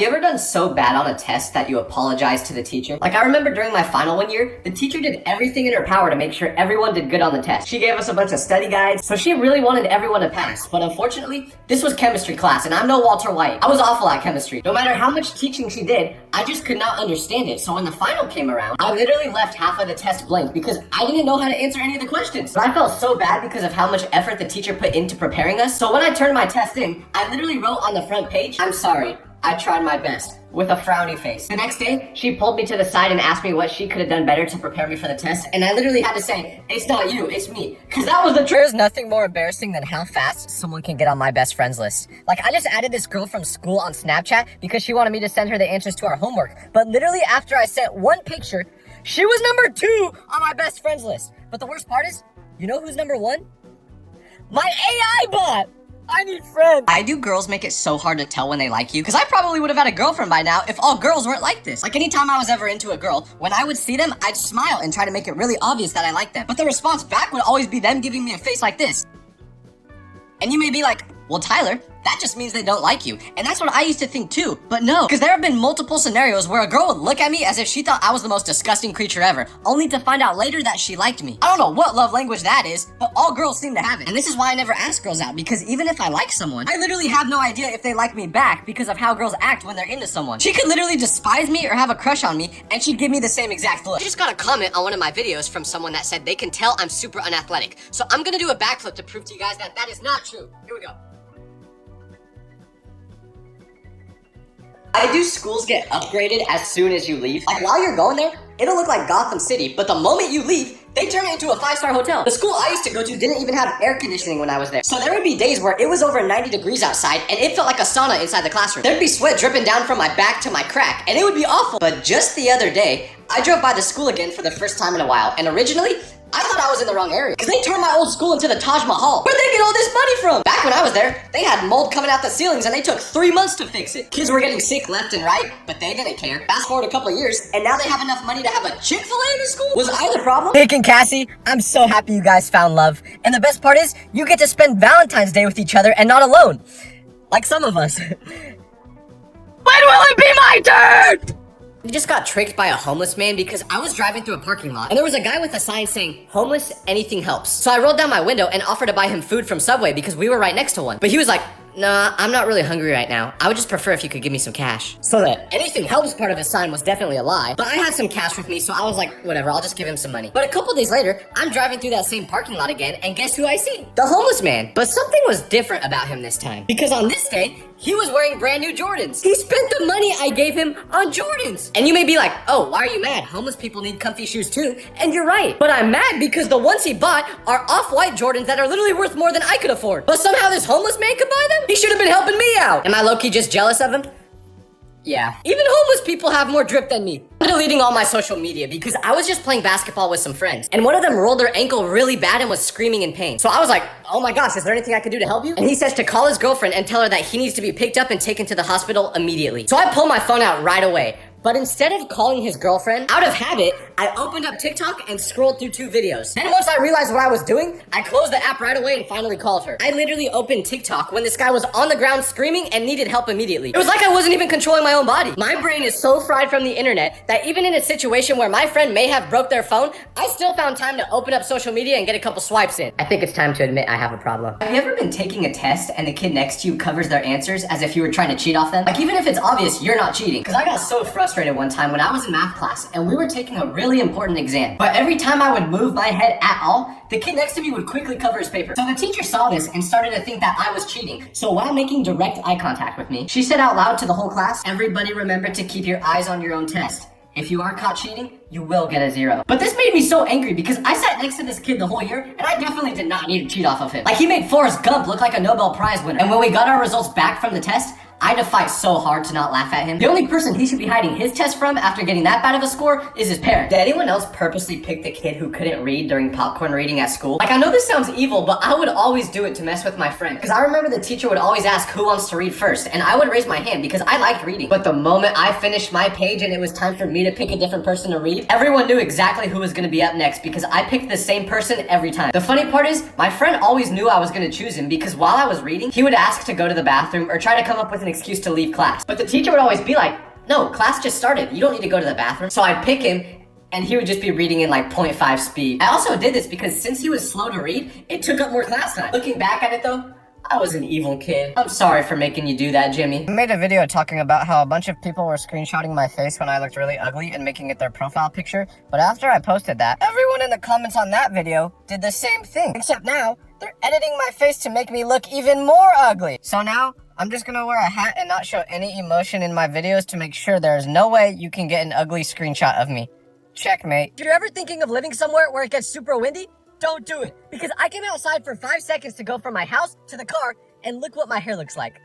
you ever done so bad on a test that you apologize to the teacher? Like, I remember during my final one year, the teacher did everything in her power to make sure everyone did good on the test. She gave us a bunch of study guides, so she really wanted everyone to pass. But unfortunately, this was chemistry class, and I'm no Walter White. I was awful at chemistry. No matter how much teaching she did, I just could not understand it. So when the final came around, I literally left half of the test blank because I didn't know how to answer any of the questions. But I felt so bad because of how much effort the teacher put into preparing us. So when I turned my test in, I literally wrote on the front page, "I'm sorry, I tried my best," with a frowny face. The next day, she pulled me to the side and asked me what she could have done better to prepare me for the test, and I literally had to say, "It's not you, it's me," because that was the truth. There's nothing more embarrassing than how fast someone can get on my best friends list. Like, I just added this girl from school on Snapchat because she wanted me to send her the answers to our homework, but literally after I sent one picture, she was number 2 on my best friends list. But the worst part is, you know who's number 1? My AI bot! I need friends. Why do girls make it so hard to tell when they like you? Because I probably would have had a girlfriend by now if all girls weren't like this. Like, anytime I was ever into a girl, when I would see them, I'd smile and try to make it really obvious that I liked them. But the response back would always be them giving me a face like this. And you may be like, well, Tyler, that just means they don't like you. And that's what I used to think too, but no. Because there have been multiple scenarios where a girl would look at me as if she thought I was the most disgusting creature ever, only to find out later that she liked me. I don't know what love language that is, but all girls seem to have it. And this is why I never ask girls out, because even if I like someone, I literally have no idea if they like me back because of how girls act when they're into someone. She could literally despise me or have a crush on me, and she'd give me the same exact look. I just got a comment on one of my videos from someone that said they can tell I'm super unathletic. So I'm gonna do a backflip to prove to you guys that that is not true. Here we go. Why do schools get upgraded as soon as you leave? Like, while you're going there, it'll look like Gotham City, but the moment you leave, they turn it into a 5-star hotel. The school I used to go to didn't even have air conditioning when I was there. So there would be days where it was over 90 degrees outside, and it felt like a sauna inside the classroom. There'd be sweat dripping down from my back to my crack, and it would be awful. But just the other day, I drove by the school again for the first time in a while, and originally, I thought I was in the wrong area, because they turned my old school into the Taj Mahal. Where'd they get all this money from? Back when I was there, they had mold coming out the ceilings and they took 3 months to fix it. Kids were getting sick left and right, but they didn't care. Fast forward a couple of years, and now they have enough money to have a Chick-fil-A in the school? Was I the problem? Nick and Cassie, I'm so happy you guys found love. And the best part is, you get to spend Valentine's Day with each other and not alone. Like some of us. When will it be my turn? We just got tricked by a homeless man because I was driving through a parking lot and there was a guy with a sign saying, "Homeless, anything helps." So I rolled down my window and offered to buy him food from Subway because we were right next to one. But he was like, "Nah, I'm not really hungry right now. I would just prefer if you could give me some cash." So that anything helps part of his sign was definitely a lie. But I had some cash with me, so I was like, whatever, I'll just give him some money. But a couple days later, I'm driving through that same parking lot again, and guess who I see? The homeless man. But something was different about him this time. Because on this day, he was wearing brand new Jordans. He spent the money I gave him on Jordans. And you may be like, oh, why are you mad? Homeless people need comfy shoes too. And you're right. But I'm mad because the ones he bought are off-white Jordans that are literally worth more than I could afford. But somehow this homeless man could buy them? He should have been helping me out. Am I low-key just jealous of him? Yeah. Even homeless people have more drip than me. I'm deleting all my social media because I was just playing basketball with some friends. And one of them rolled their ankle really bad and was screaming in pain. So I was like, oh my gosh, is there anything I can do to help you? And he says to call his girlfriend and tell her that he needs to be picked up and taken to the hospital immediately. So I pull my phone out right away. But instead of calling his girlfriend, out of habit, I opened up TikTok and scrolled through 2 videos. Then once I realized what I was doing, I closed the app right away and finally called her. I literally opened TikTok when this guy was on the ground screaming and needed help immediately. It was like I wasn't even controlling my own body. My brain is so fried from the internet that even in a situation where my friend may have broke their phone, I still found time to open up social media and get a couple swipes in. I think it's time to admit I have a problem. Have you ever been taking a test and the kid next to you covers their answers as if you were trying to cheat off them? Like, even if it's obvious you're not cheating. Because I got so frustrated one time when I was in math class and we were taking a really important exam. But every time I would move my head at all, the kid next to me would quickly cover his paper. So the teacher saw this and started to think that I was cheating. So while making direct eye contact with me, she said out loud to the whole class, "Everybody remember to keep your eyes on your own test. If you are caught cheating, you will get a 0. But this made me so angry because I sat next to this kid the whole year and I definitely did not need to cheat off of him. Like, he made Forrest Gump look like a Nobel Prize winner. And when we got our results back from the test, I had to fight so hard to not laugh at him. The only person he should be hiding his test from after getting that bad of a score is his parent. Did anyone else purposely pick the kid who couldn't read during popcorn reading at school? Like, I know this sounds evil, but I would always do it to mess with my friend. Because I remember the teacher would always ask who wants to read first, and I would raise my hand because I liked reading. But the moment I finished my page and it was time for me to pick a different person to read, everyone knew exactly who was gonna be up next because I picked the same person every time. The funny part is, my friend always knew I was gonna choose him because while I was reading, he would ask to go to the bathroom or try to come up with an excuse to leave class. But the teacher would always be like, no, class just started. You don't need to go to the bathroom. So I'd pick him, and he would just be reading in like 0.5 speed. I also did this because since he was slow to read, it took up more class time. Looking back at it though, I was an evil kid. I'm sorry for making you do that, Jimmy. I made a video talking about how a bunch of people were screenshotting my face when I looked really ugly and making it their profile picture. But after I posted that, everyone in the comments on that video did the same thing. Except now, they're editing my face to make me look even more ugly. So now, I'm just gonna wear a hat and not show any emotion in my videos to make sure there's no way you can get an ugly screenshot of me. Checkmate. If you're ever thinking of living somewhere where it gets super windy, don't do it. Because I came outside for 5 seconds to go from my house to the car, and look what my hair looks like.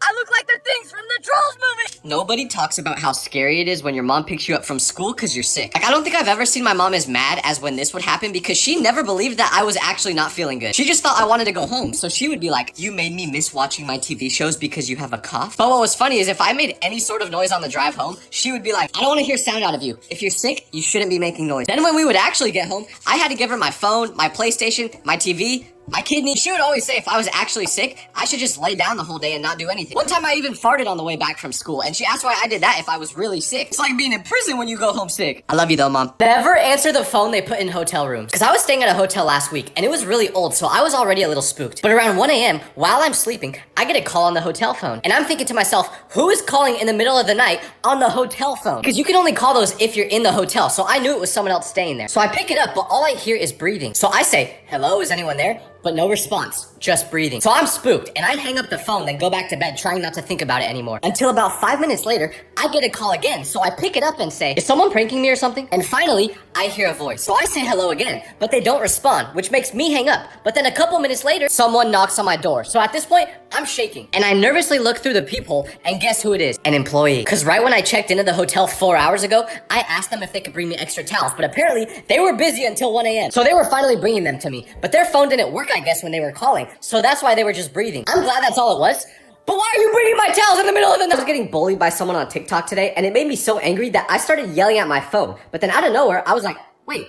I look like the things from the Trolls movie! Nobody talks about how scary it is when your mom picks you up from school because you're sick. Like, I don't think I've ever seen my mom as mad as when this would happen because she never believed that I was actually not feeling good. She just thought I wanted to go home. So she would be like, you made me miss watching my TV shows because you have a cough? But what was funny is if I made any sort of noise on the drive home, she would be like, I don't want to hear sound out of you. If you're sick, you shouldn't be making noise. Then when we would actually get home, I had to give her my phone, my PlayStation, my TV, my kidney. She would always say if I was actually sick, I should just lay down the whole day and not do anything. One time I even farted on the way back from school, and she asked why I did that if I was really sick. It's like being in prison when you go home sick. I love you though, Mom. Never answer the phone they put in hotel rooms. Because I was staying at a hotel last week, and it was really old, so I was already a little spooked. But around 1 a.m., while I'm sleeping, I get a call on the hotel phone. And I'm thinking to myself, who is calling in the middle of the night on the hotel phone? Because you can only call those if you're in the hotel, so I knew it was someone else staying there. So I pick it up, but all I hear is breathing. So I say, hello, is anyone there? But no response, just breathing. So I'm spooked, and I hang up the phone, then go back to bed, trying not to think about it anymore. Until about 5 minutes later, I get a call again, so I pick it up and say, is someone pranking me or something? And finally, I hear a voice. So I say hello again, but they don't respond, which makes me hang up. But then a couple minutes later, someone knocks on my door. So at this point, I'm shaking. And I nervously look through the peephole, and guess who it is? An employee. Because right when I checked into the hotel 4 hours ago, I asked them if they could bring me extra towels, but apparently, they were busy until 1 a.m. So they were finally bringing them to me. But their phone didn't work, I guess, when they were calling. So that's why they were just breathing. I'm glad that's all it was. But why are you bringing my towels in the middle of the night? I was getting bullied by someone on TikTok today, and it made me so angry that I started yelling at my phone. But then out of nowhere, I was like, wait,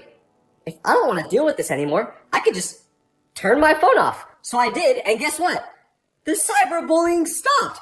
if I don't want to deal with this anymore, I could just turn my phone off. So I did, and guess what? The cyberbullying stopped.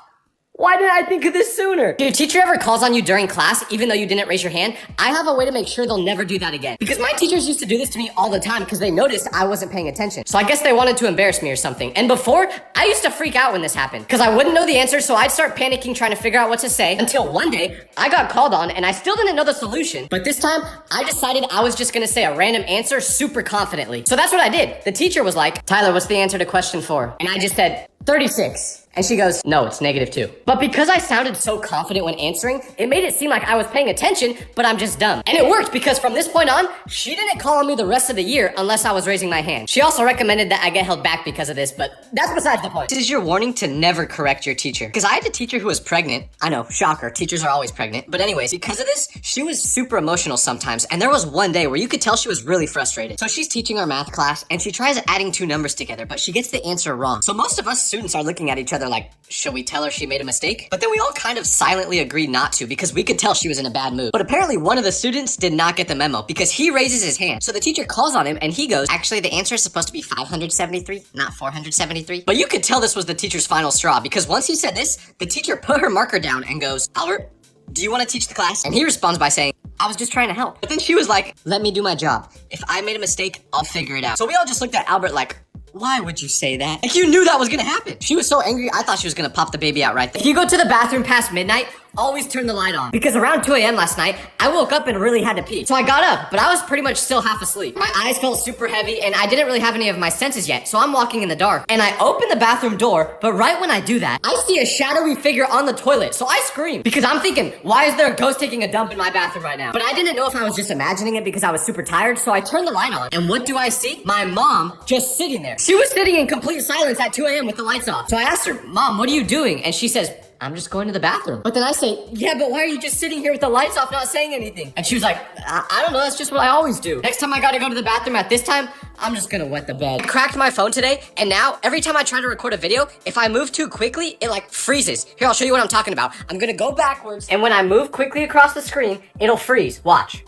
Why didn't I think of this sooner? If your teacher ever calls on you during class, even though you didn't raise your hand, I have a way to make sure they'll never do that again. Because my teachers used to do this to me all the time because they noticed I wasn't paying attention. So I guess they wanted to embarrass me or something. And before, I used to freak out when this happened because I wouldn't know the answer, so I'd start panicking trying to figure out what to say until one day I got called on and I still didn't know the solution. But this time, I decided I was just gonna say a random answer super confidently. So that's what I did. The teacher was like, Tyler, what's the answer to question 4? And I just said, 36. And she goes, no, it's -2. But because I sounded so confident when answering, it made it seem like I was paying attention, but I'm just dumb. And it worked because from this point on, she didn't call on me the rest of the year unless I was raising my hand. She also recommended that I get held back because of this, but that's besides the point. This is your warning to never correct your teacher. Because I had a teacher who was pregnant. I know, shocker, teachers are always pregnant. But anyways, because of this, she was super emotional sometimes. And there was one day where you could tell she was really frustrated. So she's teaching our math class, and she tries adding 2 numbers together, but she gets the answer wrong. So most of us students are looking at each other like, should we tell her she made a mistake? But then we all kind of silently agreed not to because we could tell she was in a bad mood. But apparently one of the students did not get the memo because he raises his hand. So the teacher calls on him and he goes, actually the answer is supposed to be 573, not 473. But you could tell this was the teacher's final straw because once he said this, the teacher put her marker down and goes, Albert, do you want to teach the class? And he responds by saying, I was just trying to help. But then she was like, let me do my job. If I made a mistake, I'll figure it out. So we all just looked at Albert like, why would you say that? Like you knew that was gonna happen. She was so angry, I thought she was gonna pop the baby out right there. If you go to the bathroom past midnight, always turn the light on. Because around 2 a.m. last night, I woke up and really had to pee. So I got up, but I was pretty much still half asleep. My eyes felt super heavy and I didn't really have any of my senses yet. So I'm walking in the dark and I open the bathroom door, but right when I do that, I see a shadowy figure on the toilet. So I scream because I'm thinking, why is there a ghost taking a dump in my bathroom right now? But I didn't know if I was just imagining it because I was super tired. So I turned the light on and what do I see? My mom just sitting there. She was sitting in complete silence at 2 a.m. with the lights off. So I asked her, Mom, what are you doing? And she says, I'm just going to the bathroom. But then I say, yeah, but why are you just sitting here with the lights off not saying anything? And she was like, I don't know, that's just what I always do. Next time I gotta go to the bathroom at this time, I'm just gonna wet the bed. I cracked my phone today, and now every time I try to record a video, if I move too quickly, it like freezes. Here, I'll show you what I'm talking about. I'm gonna go backwards, and when I move quickly across the screen, it'll freeze. Watch.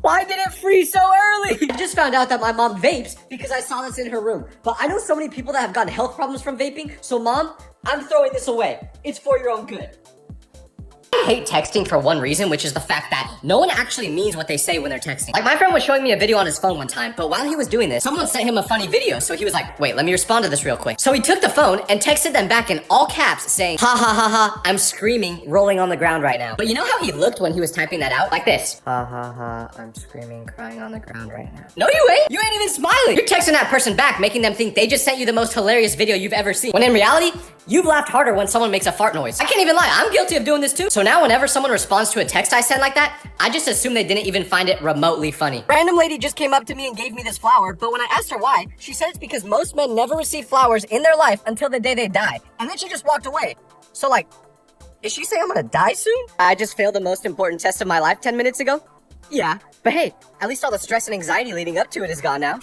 Why did it freeze so early? I just found out that my mom vapes because I saw this in her room. But I know so many people that have gotten health problems from vaping. So mom, I'm throwing this away. It's for your own good. I hate texting for one reason, which is the fact that no one actually means what they say when they're texting. Like, my friend was showing me a video on his phone one time, but while he was doing this, someone sent him a funny video, so he was like, wait, let me respond to this real quick. So he took the phone and texted them back in all caps saying, ha ha ha ha, I'm screaming, rolling on the ground right now. But you know how he looked when he was typing that out? Like this. Ha ha ha, I'm screaming, crying on the ground right now. No, you ain't. You ain't even smiling. You're texting that person back, making them think they just sent you the most hilarious video you've ever seen. When in reality, you've laughed harder when someone makes a fart noise. I can't even lie, I'm guilty of doing this too. So now whenever someone responds to a text I send like that, I just assume they didn't even find it remotely funny. Random lady just came up to me and gave me this flower, but when I asked her why, she said it's because most men never receive flowers in their life until the day they die. And then she just walked away. So like, is she saying I'm gonna die soon? I just failed the most important test of my life 10 minutes ago? Yeah, but hey, at least all the stress and anxiety leading up to it is gone now.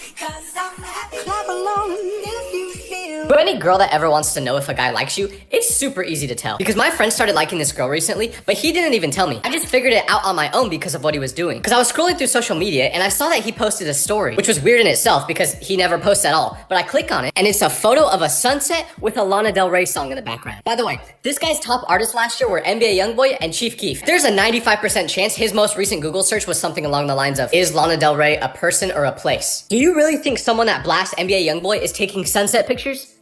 For any girl that ever wants to know if a guy likes you, it's super easy to tell. Because my friend started liking this girl recently, but he didn't even tell me. I just figured it out on my own because of what he was doing. Because I was scrolling through social media and I saw that he posted a story, which was weird in itself because he never posts at all. But I click on it and it's a photo of a sunset with a Lana Del Rey song in the background. By the way, this guy's top artists last year were NBA Youngboy and Chief Keef. There's a 95% chance his most recent Google search was something along the lines of, is Lana Del Rey a person or a place? Do you really think someone that blasts NBA Youngboy is taking sunset pictures?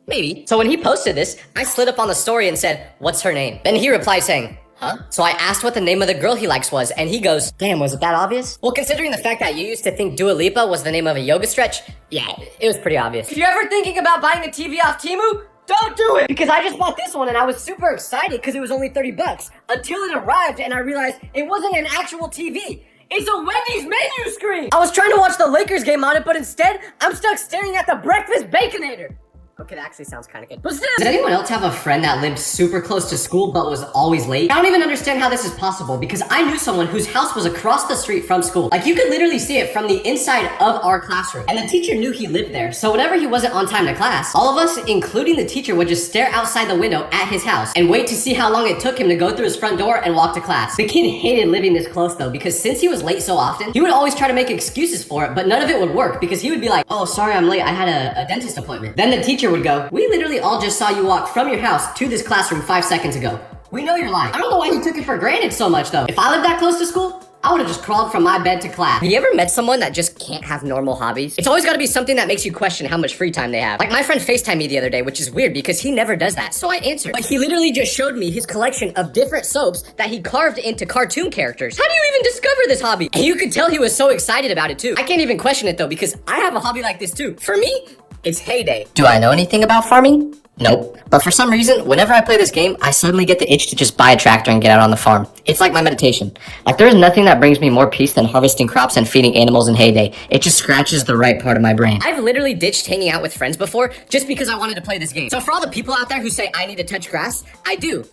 Maybe. So when he posted this, I slid up on the story and said, what's her name? Then he replied saying, huh? So I asked what the name of the girl he likes was, and he goes, damn, was it that obvious? Well, considering the fact that you used to think Dua Lipa was the name of a yoga stretch, yeah, it was pretty obvious. If you're ever thinking about buying a TV off Temu, don't do it! Because I just bought this one and I was super excited because it was only 30 bucks. Until it arrived and I realized it wasn't an actual TV. It's a Wendy's menu screen! I was trying to watch the Lakers game on it, but instead, I'm stuck staring at the breakfast Baconator. Okay, that actually sounds kind of good. But still, does anyone else have a friend that lived super close to school but was always late? I don't even understand how this is possible because I knew someone whose house was across the street from school. Like, you could literally see it from the inside of our classroom. And the teacher knew he lived there, so whenever he wasn't on time to class, all of us, including the teacher, would just stare outside the window at his house and wait to see how long it took him to go through his front door and walk to class. The kid hated living this close though, because since he was late so often, he would always try to make excuses for it, but none of it would work because he would be like, oh, sorry, I'm late. I had a dentist appointment. Then the teacher would go, we literally all just saw you walk from your house to this classroom 5 seconds ago. We know you're lying. I don't know why he took it for granted so much though. If I lived that close to school, I would have just crawled from my bed to class. Have you ever met someone that just can't have normal hobbies? It's always got to be something that makes you question how much free time they have. Like, my friend FaceTimed me the other day, which is weird because he never does that, so I answered. But he literally just showed me his collection of different soaps that he carved into cartoon characters. How do you even discover this hobby? And you could tell he was so excited about it too. I can't even question it though because I have a hobby like this too. For me, it's heyday. Do I know anything about farming? Nope. But for some reason, whenever I play this game, I suddenly get the itch to just buy a tractor and get out on the farm. It's like my meditation. Like, there is nothing that brings me more peace than harvesting crops and feeding animals in heyday. It just scratches the right part of my brain. I've literally ditched hanging out with friends before just because I wanted to play this game. So for all the people out there who say I need to touch grass, I do.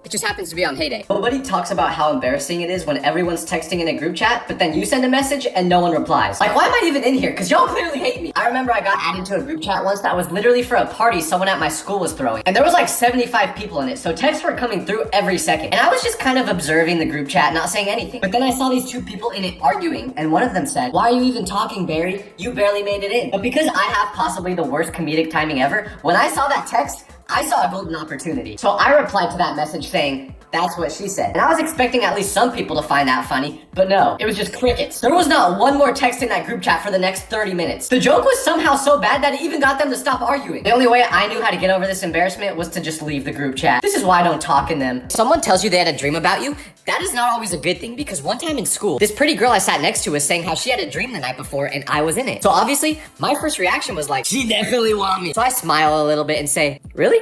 It just happens to be on heyday. Nobody talks about how embarrassing it is when everyone's texting in a group chat, but then you send a message and no one replies. Like, why am I even in here? Because y'all clearly hate me. I remember I got added to a group chat once that was literally for a party someone at my school was throwing. And there was like 75 people in it, so texts were coming through every second. And I was just kind of observing the group chat, not saying anything. But then I saw these two people in it arguing, and one of them said, why are you even talking, Barry? You barely made it in. But because I have possibly the worst comedic timing ever, when I saw that text, I saw a golden opportunity. So I replied to that message saying, that's what she said. And I was expecting at least some people to find that funny, but no, it was just crickets. There was not one more text in that group chat for the next 30 minutes. The joke was somehow so bad that it even got them to stop arguing. The only way I knew how to get over this embarrassment was to just leave the group chat. This is why I don't talk in them. Someone tells you they had a dream about you, that is not always a good thing because one time in school, this pretty girl I sat next to was saying how she had a dream the night before and I was in it. So obviously, my first reaction was like, she definitely want me. So I smile a little bit and say, really?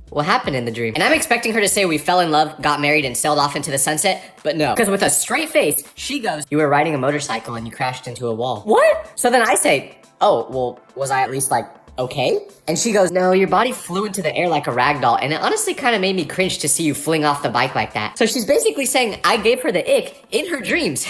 What happened in the dream? And I'm expecting her to say we fell in love, got married, and sailed off into the sunset, but no. Because with a straight face, she goes, you were riding a motorcycle and you crashed into a wall. What? So then I say, oh, well, was I at least like okay? And she goes, no, your body flew into the air like a rag doll, and it honestly kind of made me cringe to see you fling off the bike like that. So she's basically saying I gave her the ick in her dreams.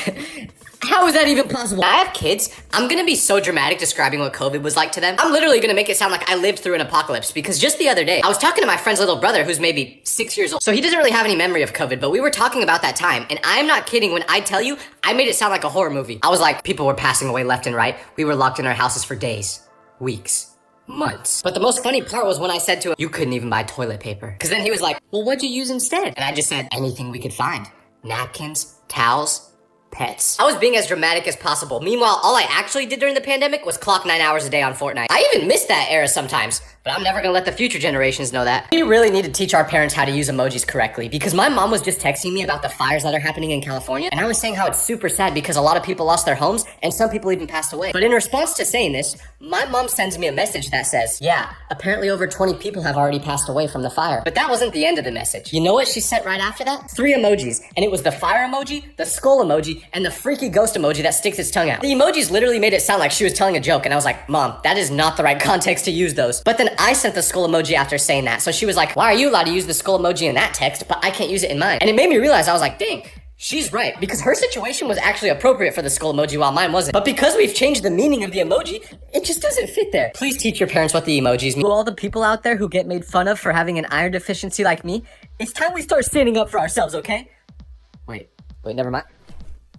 How is that even possible? I have kids. I'm gonna be so dramatic describing what COVID was like to them. I'm literally gonna make it sound like I lived through an apocalypse, because just the other day, I was talking to my friend's little brother who's maybe 6 years old. So he doesn't really have any memory of COVID, but we were talking about that time, and I'm not kidding when I tell you, I made it sound like a horror movie. I was like, people were passing away left and right. We were locked in our houses for days, weeks, months. But the most funny part was when I said to him, you couldn't even buy toilet paper. Because then he was like, well, what'd you use instead? And I just said, anything we could find. Napkins, towels, pets. I was being as dramatic as possible. Meanwhile, all I actually did during the pandemic was clock 9 hours a day on Fortnite. I even miss that era sometimes, but I'm never gonna let the future generations know that. We really need to teach our parents how to use emojis correctly, because my mom was just texting me about the fires that are happening in California, and I was saying how it's super sad because a lot of people lost their homes, and some people even passed away. But in response to saying this, my mom sends me a message that says, yeah, apparently over 20 people have already passed away from the fire. But that wasn't the end of the message. You know what she sent right after that? 3 emojis, and it was the fire emoji, the skull emoji, and the freaky ghost emoji that sticks its tongue out. The emojis literally made it sound like she was telling a joke, and I was like, Mom, that is not the right context to use those. But then I sent the skull emoji after saying that, so she was like, why are you allowed to use the skull emoji in that text, but I can't use it in mine? And it made me realize, I was like, dang, she's right, because her situation was actually appropriate for the skull emoji while mine wasn't. But because we've changed the meaning of the emoji, it just doesn't fit there. Please teach your parents what the emojis mean. To all the people out there who get made fun of for having an iron deficiency like me, it's time we start standing up for ourselves, okay? Wait, never mind.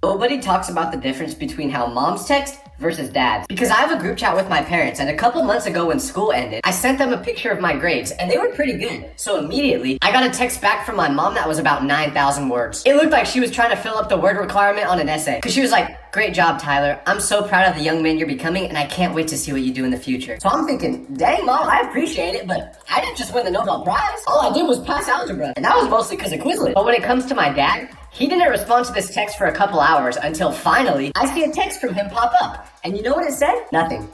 Nobody talks about the difference between how moms text versus dads. Because I have a group chat with my parents, and a couple months ago when school ended, I sent them a picture of my grades, and they were pretty good. So immediately, I got a text back from my mom that was about 9,000 words. It looked like she was trying to fill up the word requirement on an essay. Because she was like, great job, Tyler. I'm so proud of the young man you're becoming, and I can't wait to see what you do in the future. So I'm thinking, dang, Mom, I appreciate it, but I didn't just win the Nobel Prize. All I did was pass algebra, and that was mostly because of Quizlet. But when it comes to my dad, he didn't respond to this text for a couple hours until finally I see a text from him pop up. And you know what it said? Nothing.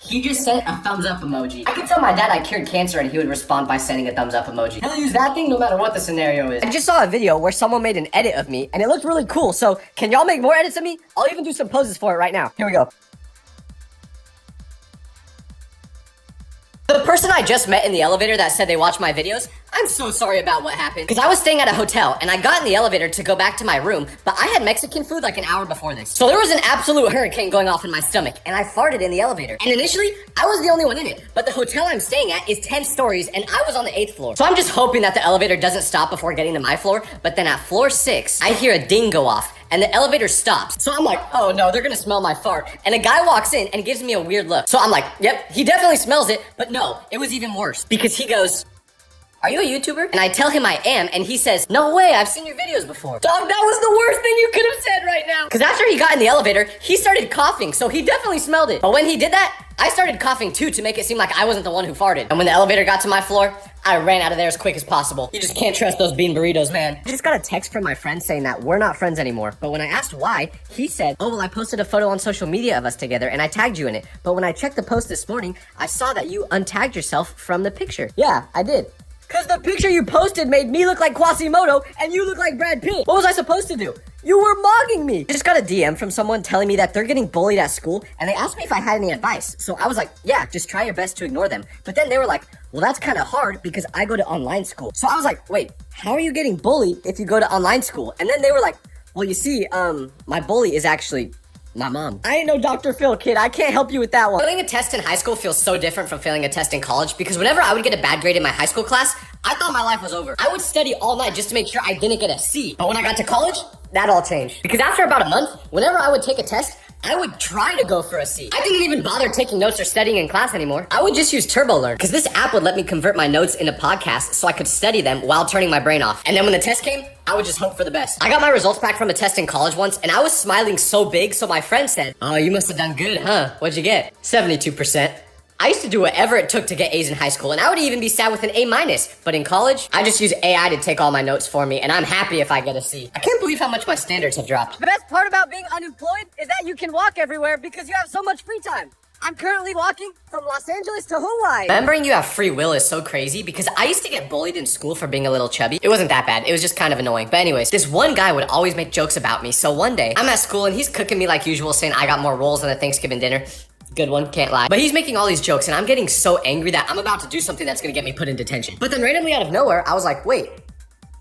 He just sent a thumbs up emoji. I could tell my dad I cured cancer and he would respond by sending a thumbs up emoji. He'll use that thing no matter what the scenario is. I just saw a video where someone made an edit of me and it looked really cool. So can y'all make more edits of me? I'll even do some poses for it right now. Here we go. The person I just met in the elevator that said they watch my videos, I'm so sorry about what happened. Because I was staying at a hotel, and I got in the elevator to go back to my room, but I had Mexican food like an hour before this. So there was an absolute hurricane going off in my stomach, and I farted in the elevator. And initially, I was the only one in it, but the hotel I'm staying at is 10 stories, and I was on the 8th floor. So I'm just hoping that the elevator doesn't stop before getting to my floor, but then at floor 6, I hear a ding go off, and the elevator stops. So I'm like, oh no, they're gonna smell my fart. And a guy walks in and gives me a weird look. So I'm like, yep, he definitely smells it, but no, it was even worse. Because he goes, are you a YouTuber? And I tell him I am, and he says, no way, I've seen your videos before. Dog, that was the worst thing you could have said right now. Because after he got in the elevator, he started coughing, so he definitely smelled it. But when he did that, I started coughing too to make it seem like I wasn't the one who farted. And when the elevator got to my floor, I ran out of there as quick as possible. You just can't trust those bean burritos, man. I just got a text from my friend saying that we're not friends anymore. But when I asked why, he said, oh, well, I posted a photo on social media of us together and I tagged you in it. But when I checked the post this morning, I saw that you untagged yourself from the picture. Yeah, I did. Because the picture you posted made me look like Quasimodo and you look like Brad Pitt. What was I supposed to do? You were mocking me. I just got a DM from someone telling me that they're getting bullied at school and they asked me if I had any advice. So I was like, yeah, just try your best to ignore them. But then they were like, well, that's kind of hard because I go to online school. So I was like, wait, how are you getting bullied if you go to online school? And then they were like, well, you see, my bully is actually my mom. I ain't no Dr. Phil, kid. I can't help you with that one. Failing a test in high school feels so different from failing a test in college because whenever I would get a bad grade in my high school class, I thought my life was over. I would study all night just to make sure I didn't get a C. But when I got to college, that all changed. Because after about a month, whenever I would take a test, I would try to go for a C. I didn't even bother taking notes or studying in class anymore. I would just use TurboLearn because this app would let me convert my notes into podcasts so I could study them while turning my brain off. And then when the test came, I would just hope for the best. I got my results back from a test in college once and I was smiling so big so my friend said, oh, you must have done good, huh? What'd you get? 72%. I used to do whatever it took to get A's in high school, and I would even be sad with an A-. But in college, I just use AI to take all my notes for me, and I'm happy if I get a C. I can't believe how much my standards have dropped. The best part about being unemployed is that you can walk everywhere because you have so much free time. I'm currently walking from Los Angeles to Hawaii. Remembering you have free will is so crazy because I used to get bullied in school for being a little chubby. It wasn't that bad. It was just kind of annoying. But anyways, this one guy would always make jokes about me. So one day, I'm at school and he's cooking me like usual, saying I got more rolls than a Thanksgiving dinner. Good one, can't lie. But he's making all these jokes and I'm getting so angry that I'm about to do something that's gonna get me put in detention. But then randomly out of nowhere, I was like, wait,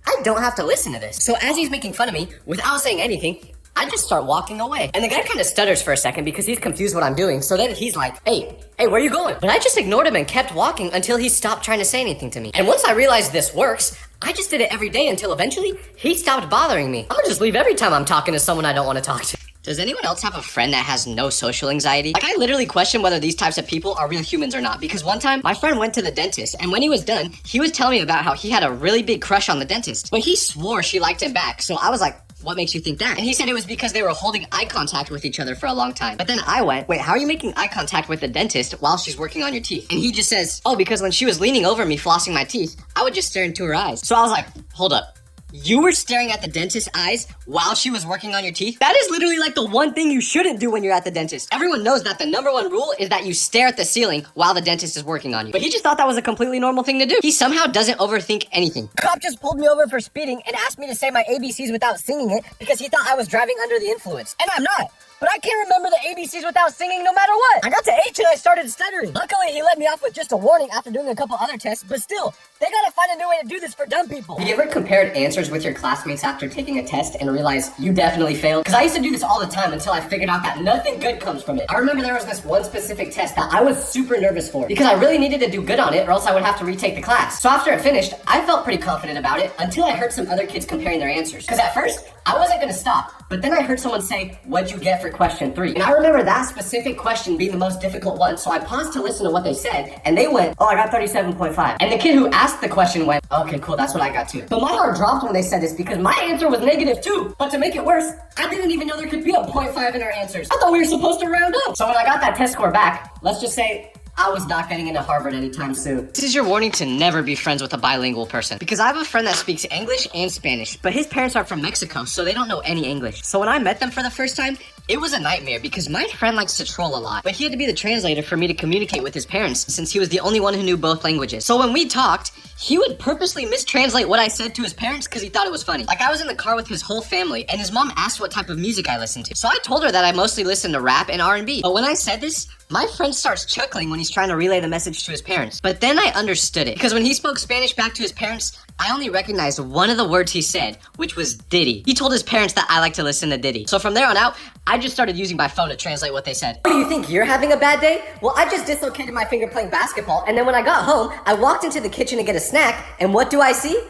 I don't have to listen to this. So as he's making fun of me, without saying anything, I just start walking away. And the guy kind of stutters for a second because he's confused what I'm doing. So then he's like, hey, where are you going? But I just ignored him and kept walking until he stopped trying to say anything to me. And once I realized this works, I just did it every day until eventually he stopped bothering me. I'm gonna just leave every time I'm talking to someone I don't want to talk to. Does anyone else have a friend that has no social anxiety? Like, I literally question whether these types of people are real humans or not, because one time my friend went to the dentist and when he was done, he was telling me about how he had a really big crush on the dentist, but he swore she liked him back. So I was like, what makes you think that? And he said it was because they were holding eye contact with each other for a long time. But then I went, wait, how are you making eye contact with the dentist while she's working on your teeth? And he just says, oh, because when she was leaning over me flossing my teeth, I would just stare into her eyes. So I was like, hold up. You were staring at the dentist's eyes while she was working on your teeth? That is literally like the one thing you shouldn't do when you're at the dentist. Everyone knows that the #1 rule is that you stare at the ceiling while the dentist is working on you. But he just thought that was a completely normal thing to do. He somehow doesn't overthink anything. Cop just pulled me over for speeding and asked me to say my ABCs without singing it because he thought I was driving under the influence. And I'm not. But I can't remember the ABCs without singing no matter what. I got to H and I started stuttering. Luckily, he let me off with just a warning after doing a couple other tests, but still, they gotta find a new way to do this for dumb people. Have you ever compared answers with your classmates after taking a test and realized you definitely failed? Because I used to do this all the time until I figured out that nothing good comes from it. I remember there was this one specific test that I was super nervous for because I really needed to do good on it or else I would have to retake the class. So after it finished, I felt pretty confident about it until I heard some other kids comparing their answers. Because at first, I wasn't gonna stop, but then I heard someone say, what'd you get for question 3? And I remember that specific question being the most difficult one, so I paused to listen to what they said, and they went, oh, I got 37.5. And the kid who asked the question went, okay, cool, that's what I got too. But my heart dropped when they said this because my answer was -2. But to make it worse, I didn't even know there could be a 0.5 in our answers. I thought we were supposed to round up. So when I got that test score back, let's just say, I was not getting into Harvard anytime soon. This is your warning to never be friends with a bilingual person. Because I have a friend that speaks English and Spanish, but his parents are from Mexico, so they don't know any English. So when I met them for the first time, it was a nightmare because my friend likes to troll a lot, but he had to be the translator for me to communicate with his parents since he was the only one who knew both languages. So when we talked, he would purposely mistranslate what I said to his parents because he thought it was funny. Like, I was in the car with his whole family and his mom asked what type of music I listened to. So I told her that I mostly listen to rap and R&B. But when I said this, my friend starts chuckling when he's trying to relay the message to his parents. But then I understood it because when he spoke Spanish back to his parents, I only recognized one of the words he said, which was Diddy. He told his parents that I like to listen to Diddy. So from there on out, I just started using my phone to translate what they said. Do you think you're having a bad day? Well, I just dislocated my finger playing basketball, and then when I got home, I walked into the kitchen to get a snack, and what do I see?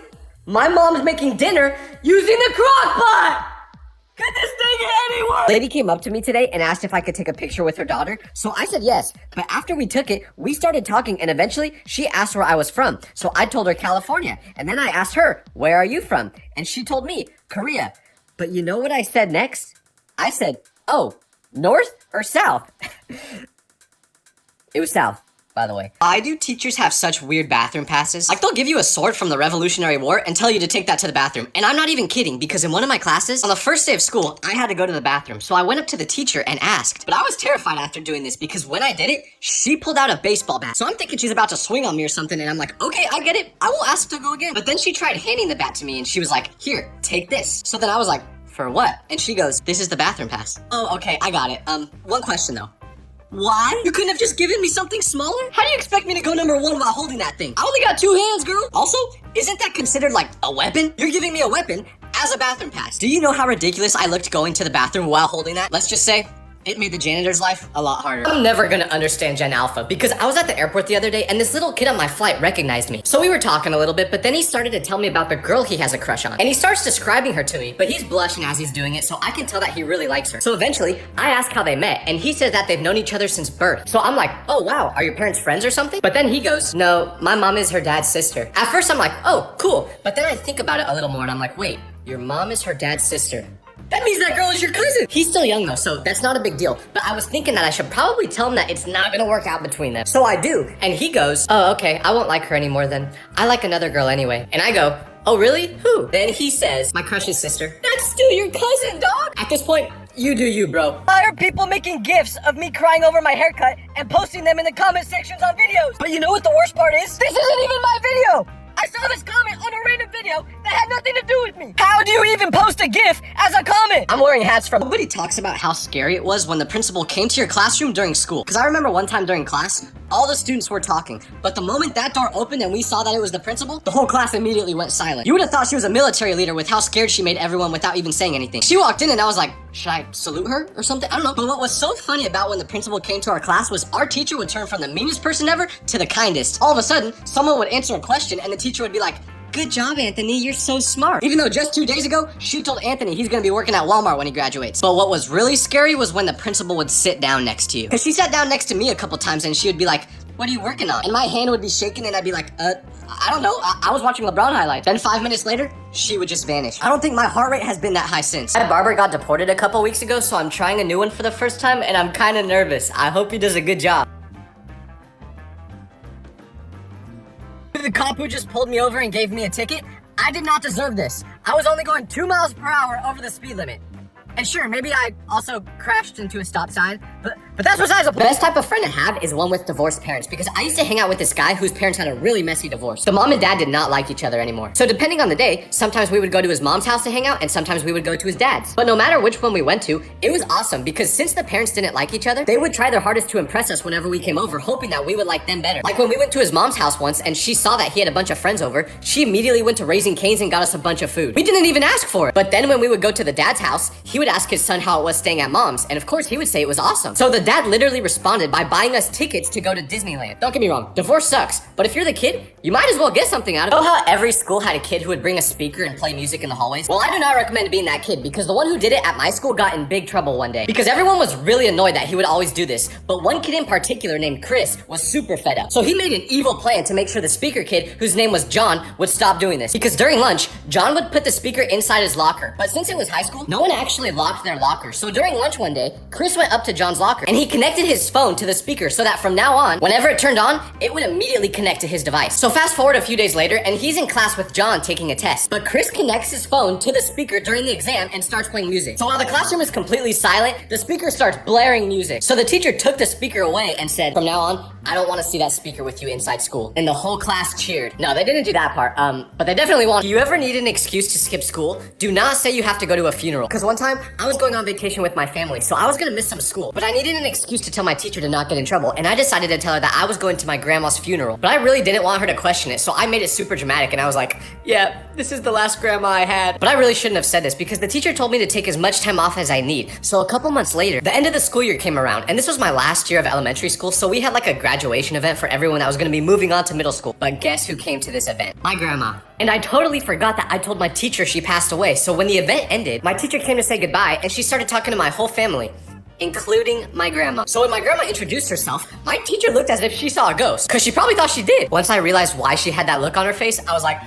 My mom's making dinner using the crock pot! Could this thing get any worse? Lady came up to me today and asked if I could take a picture with her daughter, so I said yes. But after we took it, we started talking, and eventually, she asked where I was from. So I told her California, and then I asked her, where are you from? And she told me, Korea. But you know what I said next? I said, oh, north or south? It was south, by the way. Why do teachers have such weird bathroom passes? Like, they'll give you a sword from the Revolutionary War and tell you to take that to the bathroom. And I'm not even kidding, because in one of my classes, on the first day of school, I had to go to the bathroom. So I went up to the teacher and asked. But I was terrified after doing this, because when I did it, she pulled out a baseball bat. So I'm thinking she's about to swing on me or something, and I'm like, okay, I get it. I will ask to go again. But then she tried handing the bat to me, and she was like, here, take this. So then I was like, for what? And she goes, this is the bathroom pass. Oh, okay, I got it. One question though. Why? You couldn't have just given me something smaller? How do you expect me to go #1 while holding that thing? I only got 2 hands, girl. Also, isn't that considered like a weapon? You're giving me a weapon as a bathroom pass. Do you know how ridiculous I looked going to the bathroom while holding that? Let's just say, it made the janitor's life a lot harder. I'm never gonna understand Gen Alpha because I was at the airport the other day and this little kid on my flight recognized me. So we were talking a little bit, but then he started to tell me about the girl he has a crush on. And he starts describing her to me, but he's blushing as he's doing it, so I can tell that he really likes her. So eventually, I ask how they met, and he says that they've known each other since birth. So I'm like, oh wow, are your parents friends or something? But then he goes, no, my mom is her dad's sister. At first I'm like, oh, cool. But then I think about it a little more and I'm like, wait, your mom is her dad's sister. That means that girl is your cousin. He's still young though, so that's not a big deal. But I was thinking that I should probably tell him that it's not gonna work out between them. So I do. And he goes, oh, okay, I won't like her anymore then. I like another girl anyway. And I go, oh, really? Who? Then he says, my crush's sister. That's still your cousin, dog. At this point, you do you, bro. Why are people making gifs of me crying over my haircut and posting them in the comment sections on videos? But you know what the worst part is? This isn't even my video. I saw this comment on a random video. video that had nothing to do with me. How do you even post a GIF as a comment? I'm wearing hats from. Nobody talks about how scary it was when the principal came to your classroom during school. Because I remember one time during class, all the students were talking, but the moment that door opened and we saw that it was the principal, the whole class immediately went silent. You would have thought she was a military leader with how scared she made everyone without even saying anything. She walked in and I was like, should I salute her or something? I don't know. But what was so funny about when the principal came to our class was our teacher would turn from the meanest person ever to the kindest. All of a sudden, someone would answer a question and the teacher would be like, good job, Anthony, you're so smart. Even though just 2 days ago, she told Anthony he's gonna be working at Walmart when he graduates. But what was really scary was when the principal would sit down next to you. Cause she sat down next to me a couple times and she would be like, what are you working on? And my hand would be shaking and I'd be like, I don't know, I was watching LeBron highlights. Then 5 minutes later, she would just vanish. I don't think my heart rate has been that high since. My barber got deported a couple weeks ago, so I'm trying a new one for the first time and I'm kinda nervous. I hope he does a good job. The cop who just pulled me over and gave me a ticket, I did not deserve this. I was only going 2 miles per hour over the speed limit. And sure, maybe I also crashed into a stop sign, but that's besides the point. The best type of friend to have is one with divorced parents, because I used to hang out with this guy whose parents had a really messy divorce. The mom and dad did not like each other anymore. So depending on the day, sometimes we would go to his mom's house to hang out, and sometimes we would go to his dad's. But no matter which one we went to, it was awesome, because since the parents didn't like each other, they would try their hardest to impress us whenever we came over, hoping that we would like them better. Like when we went to his mom's house once, and she saw that he had a bunch of friends over, she immediately went to Raising Cane's and got us a bunch of food. We didn't even ask for it. But then when we would go to the dad's house, he would ask his son how it was staying at mom's, and of course he would say it was awesome. So the dad literally responded by buying us tickets to go to Disneyland. Don't get me wrong, divorce sucks, but if you're the kid, you might as well get something out of it. Know how every school had a kid who would bring a speaker and play music in the hallways? Well, I do not recommend being that kid, because the one who did it at my school got in big trouble one day. Because everyone was really annoyed that he would always do this, but one kid in particular named Chris was super fed up. So he made an evil plan to make sure the speaker kid, whose name was John, would stop doing this. Because during lunch, John would put the speaker inside his locker. But since it was high school, no one actually locked their locker. So during lunch one day, Chris went up to John's locker and he connected his phone to the speaker so that from now on, whenever it turned on, it would immediately connect to his device. So fast forward a few days later and he's in class with John taking a test. But Chris connects his phone to the speaker during the exam and starts playing music. So while the classroom is completely silent, the speaker starts blaring music. So the teacher took the speaker away and said, from now on, I don't want to see that speaker with you inside school. And the whole class cheered. No, they didn't do that part, but they definitely want. If you ever need an excuse to skip school, do not say you have to go to a funeral. Because one time, I was going on vacation with my family, so I was gonna miss some school. But I needed an excuse to tell my teacher to not get in trouble, and I decided to tell her that I was going to my grandma's funeral. But I really didn't want her to question it, so I made it super dramatic, and I was like, yeah, this is the last grandma I had. But I really shouldn't have said this, because the teacher told me to take as much time off as I need. So a couple months later, the end of the school year came around, and this was my last year of elementary school, so we had like a graduation event for everyone that was gonna be moving on to middle school. But guess who came to this event? My grandma. And I totally forgot that I told my teacher she passed away. So when the event ended, my teacher came to say goodbye and she started talking to my whole family, including my grandma. So when my grandma introduced herself, my teacher looked as if she saw a ghost, because she probably thought she did. Once I realized why she had that look on her face, I was like,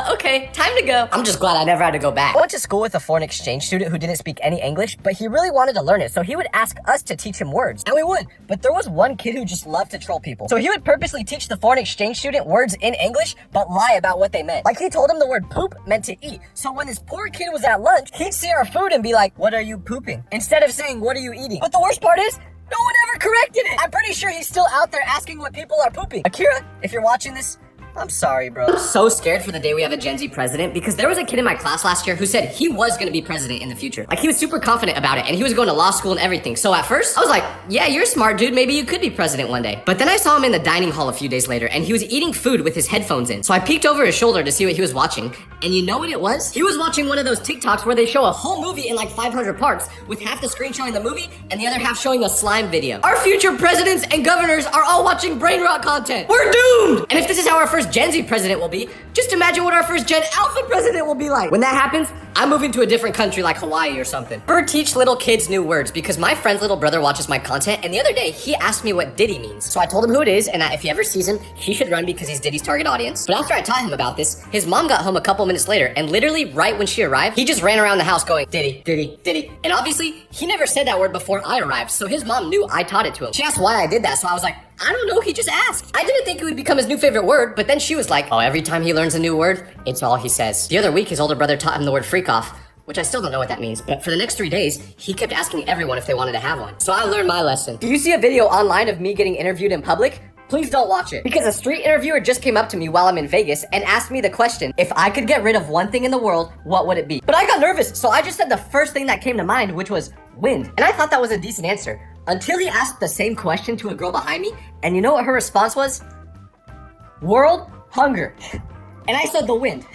okay, time to go. I'm just glad I never had to go back. I went to school with a foreign exchange student who didn't speak any English, but he really wanted to learn it, so he would ask us to teach him words. And we would, but there was one kid who just loved to troll people. So he would purposely teach the foreign exchange student words in English, but lie about what they meant. Like he told him the word poop meant to eat. So when this poor kid was at lunch, he'd see our food and be like, what are you pooping? Instead of saying, what are you eating? But the worst part is, no one ever corrected it. I'm pretty sure he's still out there asking what people are pooping. Akira, if you're watching this, I'm sorry, bro. I'm so scared for the day we have a Gen Z president, because there was a kid in my class last year who said he was gonna be president in the future. Like, he was super confident about it, and he was going to law school and everything. So at first, I was like, yeah, you're smart, dude. Maybe you could be president one day. But then I saw him in the dining hall a few days later, and he was eating food with his headphones in. So I peeked over his shoulder to see what he was watching, and you know what it was? He was watching one of those TikToks where they show a whole movie in like 500 parts, with half the screen showing the movie, and the other half showing a slime video. Our future presidents and governors are all watching brain rot content. We're doomed! And if this is how our first Gen Z president will be, just imagine what our first Gen Alpha president will be like. When that happens, I'm moving to a different country like Hawaii or something. Or teach little kids new words, because my friend's little brother watches my content, and the other day he asked me what Diddy means. So I told him who it is, and that if he ever sees him, he should run because he's Diddy's target audience. But after I taught him about this, his mom got home a couple minutes later, and literally right when she arrived, he just ran around the house going, Diddy, Diddy, Diddy. And obviously, he never said that word before I arrived, so his mom knew I taught it to him. She asked why I did that, so I was like, I don't know, he just asked. I didn't think it would become his new favorite word, but then she was like, oh, every time he learns a new word, it's all he says. The other week, his older brother taught him the word freak off, which I still don't know what that means, but for the next 3 days, he kept asking everyone if they wanted to have one. So I learned my lesson. Do you see a video online of me getting interviewed in public? please don't watch it. Because a street interviewer just came up to me while I'm in Vegas and asked me the question, if I could get rid of one thing in the world, what would it be? But I got nervous, so I just said the first thing that came to mind, which was wind. And I thought that was a decent answer, until he asked the same question to a girl behind me, and you know what her response was? World hunger. And I said the wind.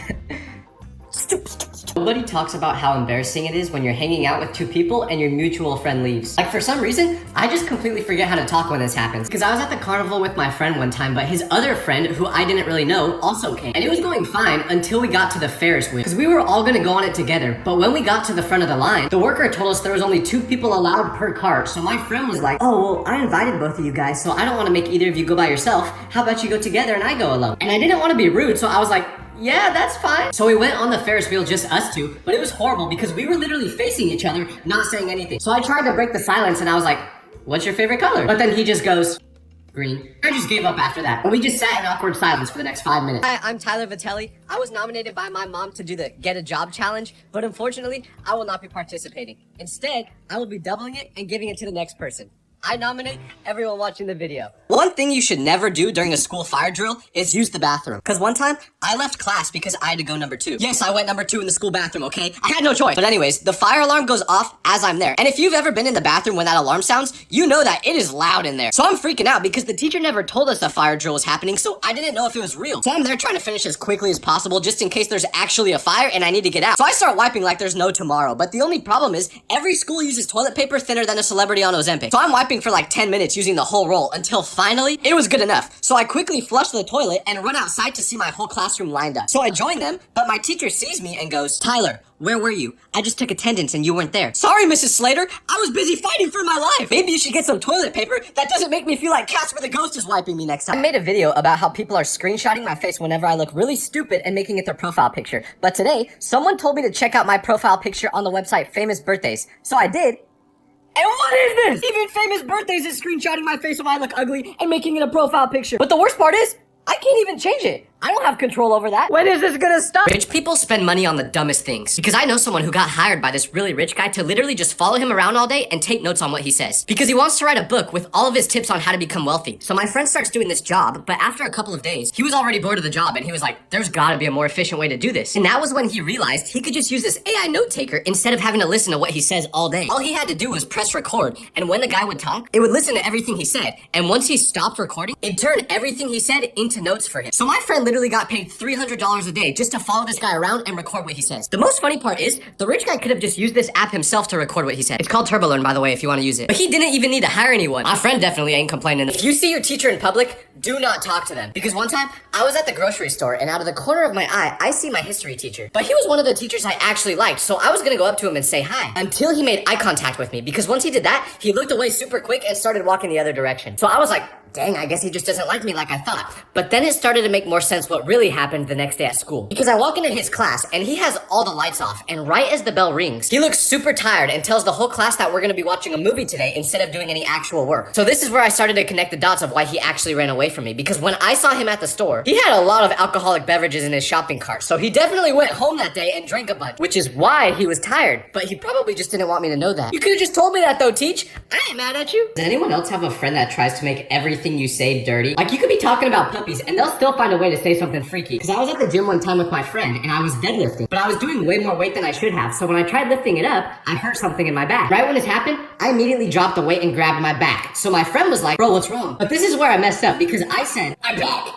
Nobody talks about how embarrassing it is when you're hanging out with two people and your mutual friend leaves. Like, for some reason, I just completely forget how to talk when this happens. Because I was at the carnival with my friend one time, but his other friend, who I didn't really know, also came. And it was going fine until we got to the Ferris wheel. Because we were all gonna go on it together, but when we got to the front of the line, the worker told us there was only 2 people allowed per cart. So my friend was like, oh, well, I invited both of you guys, so I don't want to make either of you go by yourself. How about you go together and I go alone? And I didn't want to be rude, so I was like, yeah, that's fine. So we went on the Ferris wheel, just us two, but it was horrible because we were literally facing each other, not saying anything. So I tried to break the silence and I was like, what's your favorite color? But then he just goes, green. I just gave up after that. And we just sat in awkward silence for the next 5 minutes. Hi, I'm Tyler Vitelli. I was nominated by my mom to do the Get a Job challenge, but unfortunately, I will not be participating. Instead, I will be doubling it and giving it to the next person. I nominate everyone watching the video. One thing you should never do during a school fire drill is use the bathroom. Cause one time, I left class because I had to go number 2. Yes, I went number 2 in the school bathroom, okay? I had no choice. But anyways, the fire alarm goes off as I'm there. And if you've ever been in the bathroom when that alarm sounds, you know that it is loud in there. So I'm freaking out because the teacher never told us a fire drill was happening, so I didn't know if it was real. So I'm there trying to finish as quickly as possible just in case there's actually a fire and I need to get out. So I start wiping like there's no tomorrow. But the only problem is, every school uses toilet paper thinner than a celebrity on Ozempic. So I'm wiping for like 10 minutes using the whole roll until finally it was good enough. So I quickly flush the toilet and run outside to see my whole classroom lined up. So I join them, but my teacher sees me and goes, Tyler, where were you? I just took attendance and you weren't there. Sorry, Mrs. Slater. I was busy fighting for my life. Maybe you should get some toilet paper. That doesn't make me feel like Casper the Ghost is wiping me next time. I made a video about how people are screenshotting my face whenever I look really stupid and making it their profile picture. But today, someone told me to check out my profile picture on the website Famous Birthdays. So I did. And what is this? Even Famous Birthdays is screenshotting my face when I look ugly and making it a profile picture. But the worst part is, I can't even change it. I don't have control over that. When is this gonna stop? Rich people spend money on the dumbest things. Because I know someone who got hired by this really rich guy to literally just follow him around all day and take notes on what he says. Because he wants to write a book with all of his tips on how to become wealthy. So my friend starts doing this job, but after a couple of days, he was already bored of the job and he was like, there's gotta be a more efficient way to do this. And that was when he realized he could just use this AI note taker instead of having to listen to what he says all day. All he had to do was press record, and when the guy would talk, it would listen to everything he said. And once he stopped recording, it turned everything he said into notes for him. So my friend literally got paid $300 a day just to follow this guy around and record what he says. The most funny part is, the rich guy could have just used this app himself to record what he said. It's called TurboLearn, by the way, if you want to use it. But he didn't even need to hire anyone. My friend definitely ain't complaining. If you see your teacher in public, do not talk to them. Because one time, I was at the grocery store, and out of the corner of my eye, I see my history teacher. But he was one of the teachers I actually liked, so I was gonna go up to him and say hi. Until he made eye contact with me, because once he did that, he looked away super quick and started walking the other direction. So I was like, dang, I guess he just doesn't like me like I thought. But then it started to make more sense what really happened the next day at school. Because I walk into his class, and he has all the lights off, and right as the bell rings, he looks super tired and tells the whole class that we're gonna be watching a movie today instead of doing any actual work. So this is where I started to connect the dots of why he actually ran away from me. Because when I saw him at the store, he had a lot of alcoholic beverages in his shopping cart. So he definitely went home that day and drank a bunch, which is why he was tired. But he probably just didn't want me to know that. You could've just told me that though, Teach. I ain't mad at you. Does anyone else have a friend that tries to make everything you say dirty? Like, you could be talking about puppies and they'll still find a way to say something freaky. Because I was at the gym one time with my friend and I was deadlifting, but I was doing way more weight than I should have. So when I tried lifting it up, I hurt something in my back. Right when this happened, I immediately dropped the weight and grabbed my back. So my friend was like, bro, what's wrong? But this is where I messed up because I said, my back.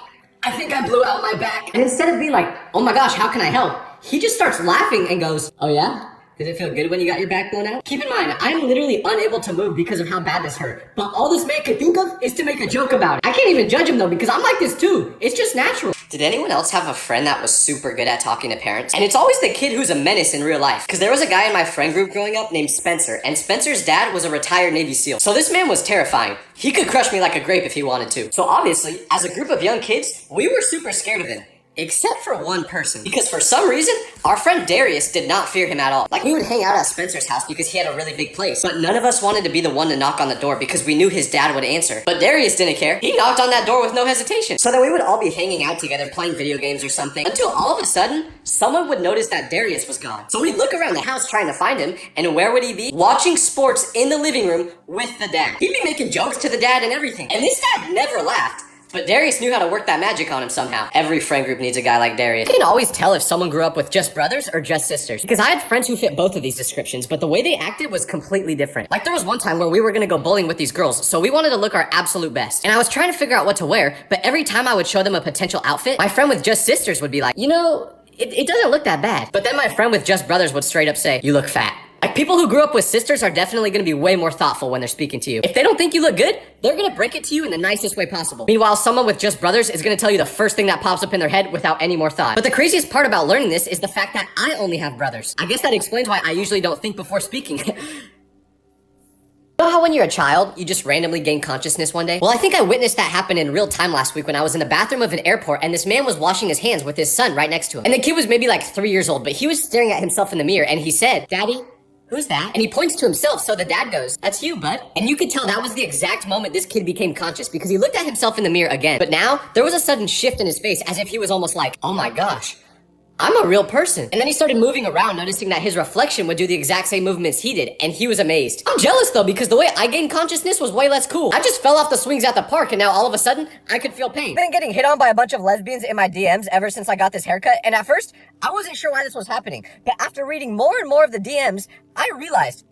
I think I blew out my back. And instead of being like, oh my gosh, how can I help? He just starts laughing and goes, oh yeah? Did it feel good when you got your back blown out? Keep in mind, I'm literally unable to move because of how bad this hurt. But all this man could think of is to make a joke about it. I can't even judge him though because I'm like this too. It's just natural. Did anyone else have a friend that was super good at talking to parents? And it's always the kid who's a menace in real life. Because there was a guy in my friend group growing up named Spencer, and Spencer's dad was a retired Navy SEAL. So this man was terrifying. He could crush me like a grape if he wanted to. So obviously, as a group of young kids, we were super scared of him. Except for one person. Because for some reason, our friend Darius did not fear him at all. Like, we would hang out at Spencer's house because he had a really big place. But none of us wanted to be the one to knock on the door because we knew his dad would answer. But Darius didn't care. He knocked on that door with no hesitation. So then we would all be hanging out together playing video games or something. Until all of a sudden, someone would notice that Darius was gone. So we'd look around the house trying to find him. And where would he be? Watching sports in the living room with the dad. He'd be making jokes to the dad and everything. And this dad never laughed. But Darius knew how to work that magic on him somehow. Every friend group needs a guy like Darius. You can always tell if someone grew up with just brothers or just sisters. Because I had friends who fit both of these descriptions, but the way they acted was completely different. Like there was one time where we were gonna go bowling with these girls, so we wanted to look our absolute best. And I was trying to figure out what to wear, but every time I would show them a potential outfit, my friend with just sisters would be like, you know, it doesn't look that bad. But then my friend with just brothers would straight up say, you look fat. Like people who grew up with sisters are definitely gonna be way more thoughtful when they're speaking to you. If they don't think you look good, they're gonna break it to you in the nicest way possible. Meanwhile, someone with just brothers is gonna tell you the first thing that pops up in their head without any more thought. But the craziest part about learning this is the fact that I only have brothers. I guess that explains why I usually don't think before speaking. You know how when you're a child, you just randomly gain consciousness one day? Well, I think I witnessed that happen in real time last week when I was in the bathroom of an airport and this man was washing his hands with his son right next to him. And the kid was maybe like 3 years old, but he was staring at himself in the mirror and he said, Daddy, who's that? And he points to himself, so the dad goes, that's you, bud. And you could tell that was the exact moment this kid became conscious because he looked at himself in the mirror again. But now, there was a sudden shift in his face as if he was almost like, oh my gosh, I'm a real person. And then he started moving around, noticing that his reflection would do the exact same movements he did, and he was amazed. I'm jealous though, because the way I gained consciousness was way less cool. I just fell off the swings at the park, and now all of a sudden, I could feel pain. I've been getting hit on by a bunch of lesbians in my DMs ever since I got this haircut, and at first, I wasn't sure why this was happening. But after reading more and more of the DMs, I realized,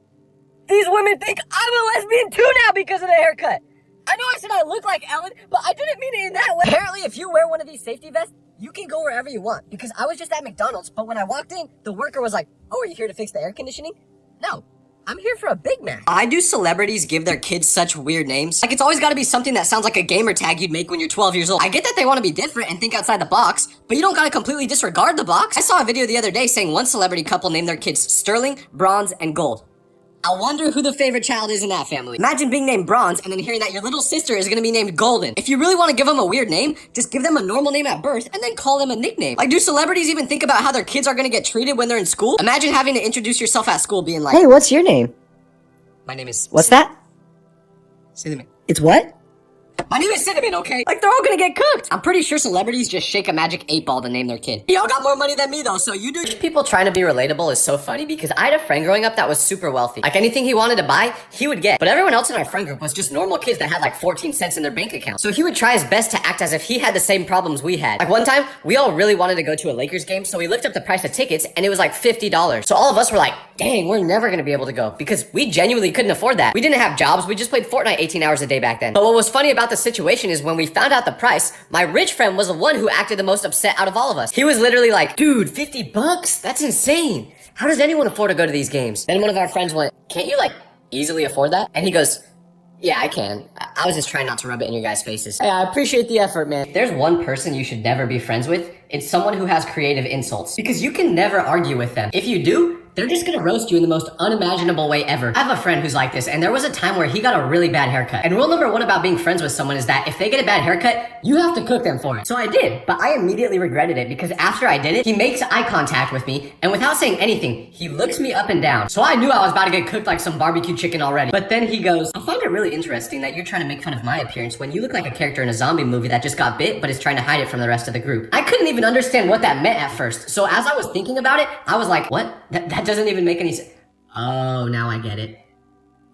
these women think I'm a lesbian too now because of the haircut. I know I said I look like Ellen, but I didn't mean it in that way. Apparently, if you wear one of these safety vests, you can go wherever you want, because I was just at McDonald's, but when I walked in, the worker was like, oh, are you here to fix the air conditioning? No, I'm here for a Big Mac. Why do celebrities give their kids such weird names? Like, it's always gotta be something that sounds like a gamer tag you'd make when you're 12 years old. I get that they want to be different and think outside the box, but you don't gotta completely disregard the box. I saw a video the other day saying one celebrity couple named their kids Sterling, Bronze, and Gold. I wonder who the favorite child is in that family. Imagine being named Bronze and then hearing that your little sister is gonna be named Golden. If you really want to give them a weird name, just give them a normal name at birth and then call them a nickname. Like, do celebrities even think about how their kids are gonna get treated when they're in school? Imagine having to introduce yourself at school being like, Hey, what's your name? my name is... What's that? Cinnamon. It's what? My name is Cinnamon, okay? Like, they're all gonna get cooked. I'm pretty sure celebrities just shake a magic 8-ball to name their kid. Y'all got more money than me, though, so you do. People trying to be relatable is so funny because I had a friend growing up that was super wealthy. Like, anything he wanted to buy, he would get. But everyone else in our friend group was just normal kids that had like 14 cents in their bank account. So he would try his best to act as if he had the same problems we had. Like, one time, we all really wanted to go to a Lakers game, so we looked up the price of tickets, and it was like $50. So all of us were like, dang, we're never gonna be able to go because we genuinely couldn't afford that. We didn't have jobs, we just played Fortnite 18 hours a day back then. But what was funny about the situation is when we found out the price, my rich friend was the one who acted the most upset out of all of us. He was literally like, dude, $50? That's insane. How does anyone afford to go to these games? Then one of our friends went, can't you like easily afford that? And he goes, yeah, I can. I was just trying not to rub it in your guys' faces. Hey, I appreciate the effort, man. If there's one person you should never be friends with, it's someone who has creative insults. Because you can never argue with them. If you do, they're just gonna roast you in the most unimaginable way ever. I have a friend who's like this, and there was a time where he got a really bad haircut. And rule number one about being friends with someone is that if they get a bad haircut, you have to cook them for it. So I did, but I immediately regretted it because after I did it, he makes eye contact with me, and without saying anything, he looks me up and down. So I knew I was about to get cooked like some barbecue chicken already. But then he goes, I find it really interesting that you're trying to make fun of my appearance when you look like a character in a zombie movie that just got bit, but is trying to hide it from the rest of the group. I couldn't even understand what that meant at first. So as I was thinking about it, I was like, what? That doesn't even make any sense. Oh, now I get it.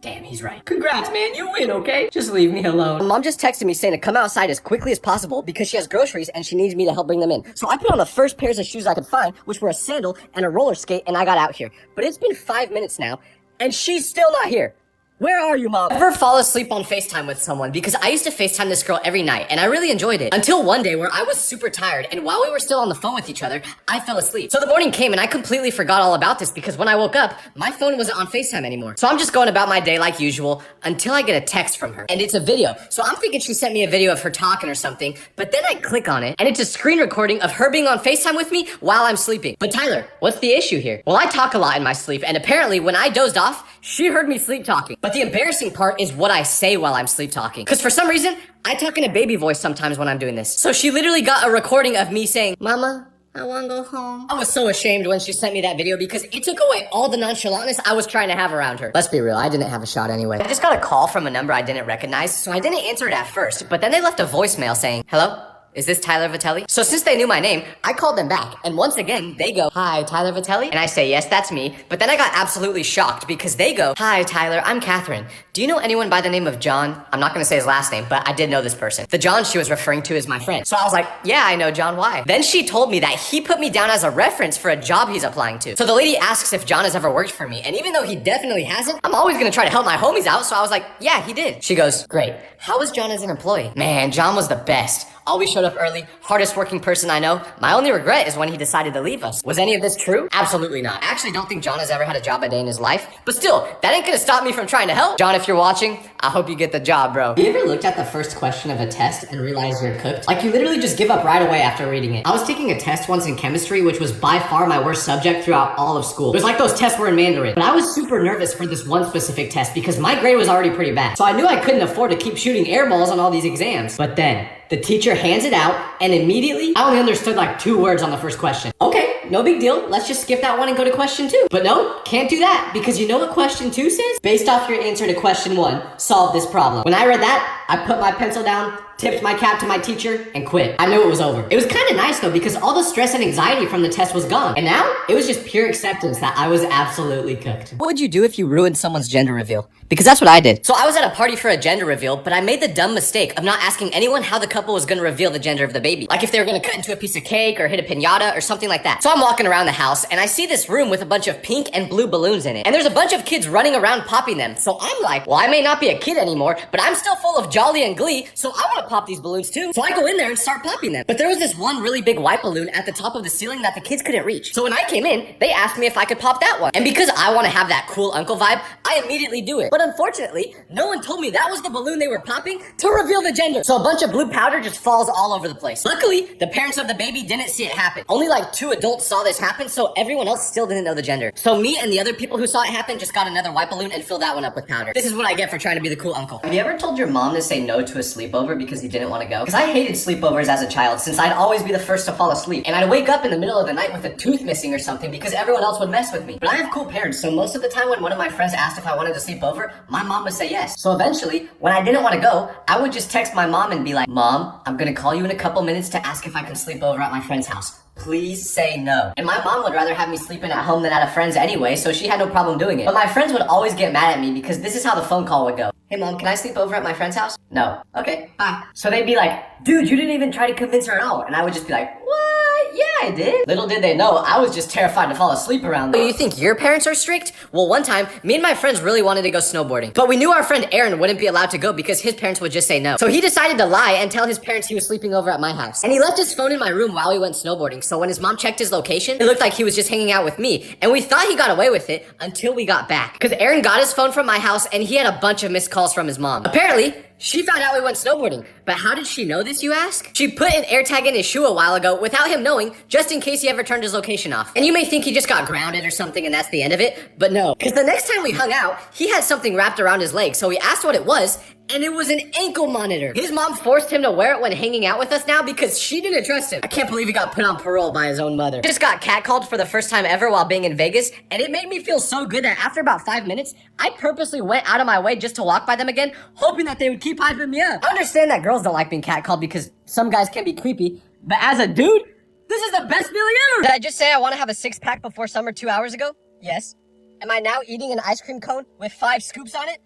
Damn, he's right. Congrats, man, you win, okay? Just leave me alone. Mom just texted me saying to come outside as quickly as possible because she has groceries and she needs me to help bring them in. So I put on the first pairs of shoes I could find, which were a sandal and a roller skate, and I got out here. But it's been 5 minutes now, and she's still not here. Where are you, Mom? Ever fall asleep on FaceTime with someone? Because I used to FaceTime this girl every night, and I really enjoyed it. Until one day where I was super tired, and while we were still on the phone with each other, I fell asleep. So the morning came, and I completely forgot all about this because when I woke up, my phone wasn't on FaceTime anymore. So I'm just going about my day like usual until I get a text from her, and it's a video. So I'm thinking she sent me a video of her talking or something, but then I click on it, and it's a screen recording of her being on FaceTime with me while I'm sleeping. But Tyler, what's the issue here? Well, I talk a lot in my sleep, and apparently when I dozed off, she heard me sleep talking. But the embarrassing part is what I say while I'm sleep talking. Because for some reason, I talk in a baby voice sometimes when I'm doing this. So she literally got a recording of me saying, Mama, I wanna go home. I was so ashamed when she sent me that video because it took away all the nonchalantness I was trying to have around her. Let's be real, I didn't have a shot anyway. I just got a call from a number I didn't recognize, so I didn't answer it at first. But then they left a voicemail saying, hello? is this Tyler Vitelli? So since they knew my name, I called them back. And once again, they go, hi, Tyler Vitelli? And I say, yes, that's me. But then I got absolutely shocked because they go, hi, Tyler, I'm Catherine. Do you know anyone by the name of John? I'm not gonna say his last name, but I did know this person. The John she was referring to is my friend. So I was like, yeah, I know John, why? Then she told me that he put me down as a reference for a job he's applying to. So the lady asks if John has ever worked for me. And even though he definitely hasn't, I'm always gonna try to help my homies out. So I was like, yeah, he did. She goes, great. How was John as an employee? Man, John was the best. Always showed up early, hardest working person I know. My only regret is when he decided to leave us. Was any of this true? Absolutely not. I actually don't think John has ever had a job a day in his life. But still, that ain't gonna stop me from trying to help. John, if you're watching, I hope you get the job, bro. Have you ever looked at the first question of a test and realized you're cooked? Like, you literally just give up right away after reading it. I was taking a test once in chemistry, which was by far my worst subject throughout all of school. It was like those tests were in Mandarin. But I was super nervous for this one specific test because my grade was already pretty bad. So I knew I couldn't afford to keep shooting air balls on all these exams. But then, the teacher hands it out, and immediately, I only understood like 2 words on the first question. Okay, no big deal. Let's just skip that one and go to question 2. But no, can't do that, because you know what question 2 says? Based off your answer to question 1, solve this problem. When I read that, I put my pencil down, tipped my cap to my teacher, and quit. I knew it was over. It was kind of nice though, because all the stress and anxiety from the test was gone. And now, it was just pure acceptance that I was absolutely cooked. What would you do if you ruined someone's gender reveal? Because that's what I did. So I was at a party for a gender reveal, but I made the dumb mistake of not asking anyone how the couple was gonna reveal the gender of the baby. Like if they were gonna cut into a piece of cake or hit a piñata or something like that. So I'm walking around the house and I see this room with a bunch of pink and blue balloons in it. And there's a bunch of kids running around popping them. So I'm like, well, I may not be a kid anymore, but I'm still full of jolly and glee, so I wanna pop these balloons too. So I go in there and start popping them. But there was this one really big white balloon at the top of the ceiling that the kids couldn't reach. So when I came in, they asked me if I could pop that one. And because I want to have that cool uncle vibe, I immediately do it. But unfortunately, no one told me that was the balloon they were popping to reveal the gender. So a bunch of blue powder just falls all over the place. Luckily, the parents of the baby didn't see it happen. Only like 2 adults saw this happen, so everyone else still didn't know the gender. So me and the other people who saw it happen just got another white balloon and filled that one up with powder. This is what I get for trying to be the cool uncle. Have you ever told your mom to say no to a sleepover because you didn't want to go? Because I hated sleepovers as a child, since I'd always be the first to fall asleep. And I'd wake up in the middle of the night with a tooth missing or something because everyone else would mess with me. But I have cool parents, so most of the time when one of my friends asked if I wanted to sleep over, my mom would say yes. So eventually, when I didn't want to go, I would just text my mom and be like, Mom, I'm gonna call you in a couple minutes to ask if I can sleep over at my friend's house. Please say no. And my mom would rather have me sleeping at home than at a friend's anyway, so she had no problem doing it. But my friends would always get mad at me because this is how the phone call would go. Hey mom, can I sleep over at my friend's house? No. Okay, bye. So they'd be like, dude, you didn't even try to convince her at all. And I would just be like, what? Yeah, I did. Little did they know, I was just terrified to fall asleep around them. You think your parents are strict? Well, one time, me and my friends really wanted to go snowboarding. But we knew our friend Aaron wouldn't be allowed to go because his parents would just say no. So he decided to lie and tell his parents he was sleeping over at my house. And he left his phone in my room while we went snowboarding. So when his mom checked his location, it looked like he was just hanging out with me. And we thought he got away with it until we got back. Because Aaron got his phone from my house and he had a bunch of missed calls from his mom. Apparently, she found out we went snowboarding. But how did she know this, you ask? She put an AirTag in his shoe a while ago without him knowing, just in case he ever turned his location off. And you may think he just got grounded or something and that's the end of it, but no. Because the next time we hung out, he had something wrapped around his leg, so we asked what it was, and it was an ankle monitor. His mom forced him to wear it when hanging out with us now because she didn't trust him. I can't believe he got put on parole by his own mother. Just got catcalled for the first time ever while being in Vegas, and it made me feel so good that after about 5 minutes, I purposely went out of my way just to walk by them again, hoping that they would keep hyping me up. I understand that girls don't like being catcalled because some guys can be creepy, but as a dude, this is the best feeling ever! Did I just say I want to have a 6-pack before summer 2 hours ago? Yes. Am I now eating an ice cream cone with 5 scoops on it?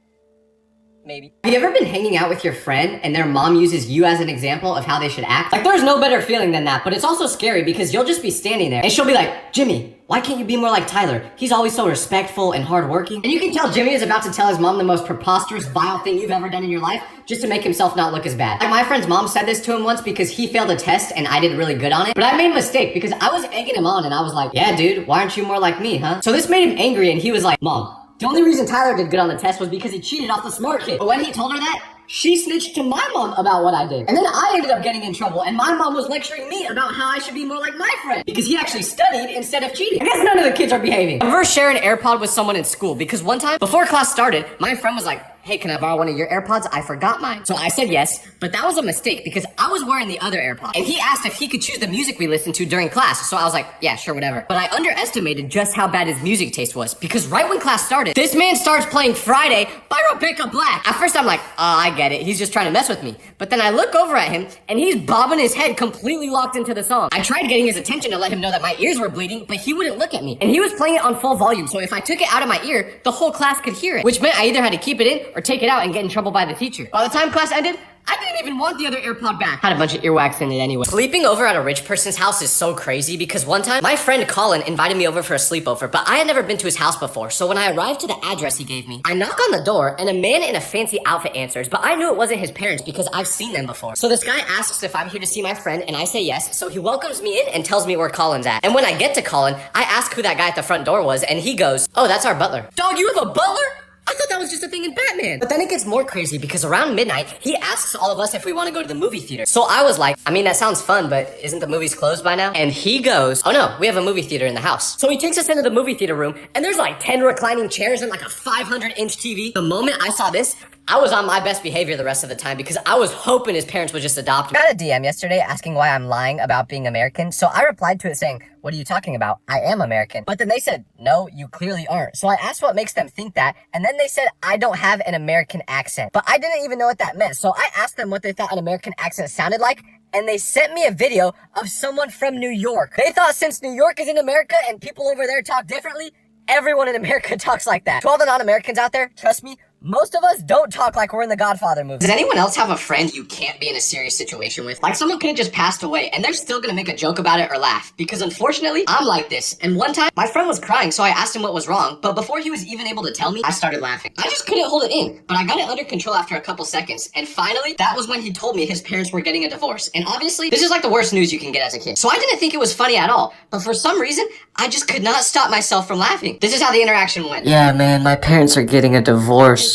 Maybe. Have you ever been hanging out with your friend and their mom uses you as an example of how they should act? Like, there's no better feeling than that, but it's also scary because you'll just be standing there and she'll be like, Jimmy, why can't you be more like Tyler? He's always so respectful and hardworking. And you can tell Jimmy is about to tell his mom the most preposterous, vile thing you've ever done in your life just to make himself not look as bad. Like, my friend's mom said this to him once because he failed a test and I did really good on it. But I made a mistake because I was egging him on and I was like, yeah, dude, why aren't you more like me, huh? So this made him angry and he was like, Mom, the only reason Tyler did good on the test was because he cheated off the smart kid. But when he told her that, she snitched to my mom about what I did. And then I ended up getting in trouble, and my mom was lecturing me about how I should be more like my friend because he actually studied instead of cheating. I guess none of the kids are behaving. I've ever shared an AirPod with someone in school because one time, before class started, my friend was like, hey, can I borrow one of your AirPods? I forgot mine. So I said yes, but that was a mistake because I was wearing the other AirPod. And he asked if he could choose the music we listened to during class. So I was like, yeah, sure, whatever. But I underestimated just how bad his music taste was because right when class started, this man starts playing Friday by Rebecca Black. At first I'm like, oh, I get it. He's just trying to mess with me. But then I look over at him and he's bobbing his head completely locked into the song. I tried getting his attention to let him know that my ears were bleeding, but he wouldn't look at me. And he was playing it on full volume. So if I took it out of my ear, the whole class could hear it, which meant I either had to keep it in or take it out and get in trouble by the teacher. By the time class ended, I didn't even want the other AirPod back. Had a bunch of earwax in it anyway. Sleeping over at a rich person's house is so crazy because one time, my friend Colin invited me over for a sleepover, but I had never been to his house before. So when I arrived to the address he gave me, I knock on the door and a man in a fancy outfit answers, but I knew it wasn't his parents because I've seen them before. So this guy asks if I'm here to see my friend and I say yes. So he welcomes me in and tells me where Colin's at. And when I get to Colin, I ask who that guy at the front door was and he goes, oh, that's our butler. Dog, you have a butler? I thought that was just a thing in Batman. But then it gets more crazy because around midnight, he asks all of us if we want to go to the movie theater. So I was like, I mean, that sounds fun, but isn't the movies closed by now? And he goes, oh no, we have a movie theater in the house. So he takes us into the movie theater room and there's like 10 reclining chairs and like a 500-inch TV. The moment I saw this, I was on my best behavior the rest of the time because I was hoping his parents would just adopt me. I got a DM yesterday asking why I'm lying about being American. So I replied to it saying, what are you talking about? I am American. But then they said, no, you clearly aren't. So I asked what makes them think that. And then they said, I don't have an American accent. But I didn't even know what that meant. So I asked them what they thought an American accent sounded like. And they sent me a video of someone from New York. They thought since New York is in America and people over there talk differently, everyone in America talks like that. To all the non-Americans out there, trust me, most of us don't talk like we're in the Godfather movie. Does anyone else have a friend you can't be in a serious situation with? Like someone could have just passed away and they're still gonna make a joke about it or laugh. Because unfortunately, I'm like this. And one time, my friend was crying, so I asked him what was wrong. But before he was even able to tell me, I started laughing. I just couldn't hold it in. But I got it under control after a couple seconds. And finally, that was when he told me his parents were getting a divorce. And obviously, this is like the worst news you can get as a kid. So I didn't think it was funny at all. But for some reason, I just could not stop myself from laughing. This is how the interaction went. Yeah, man, my parents are getting a divorce.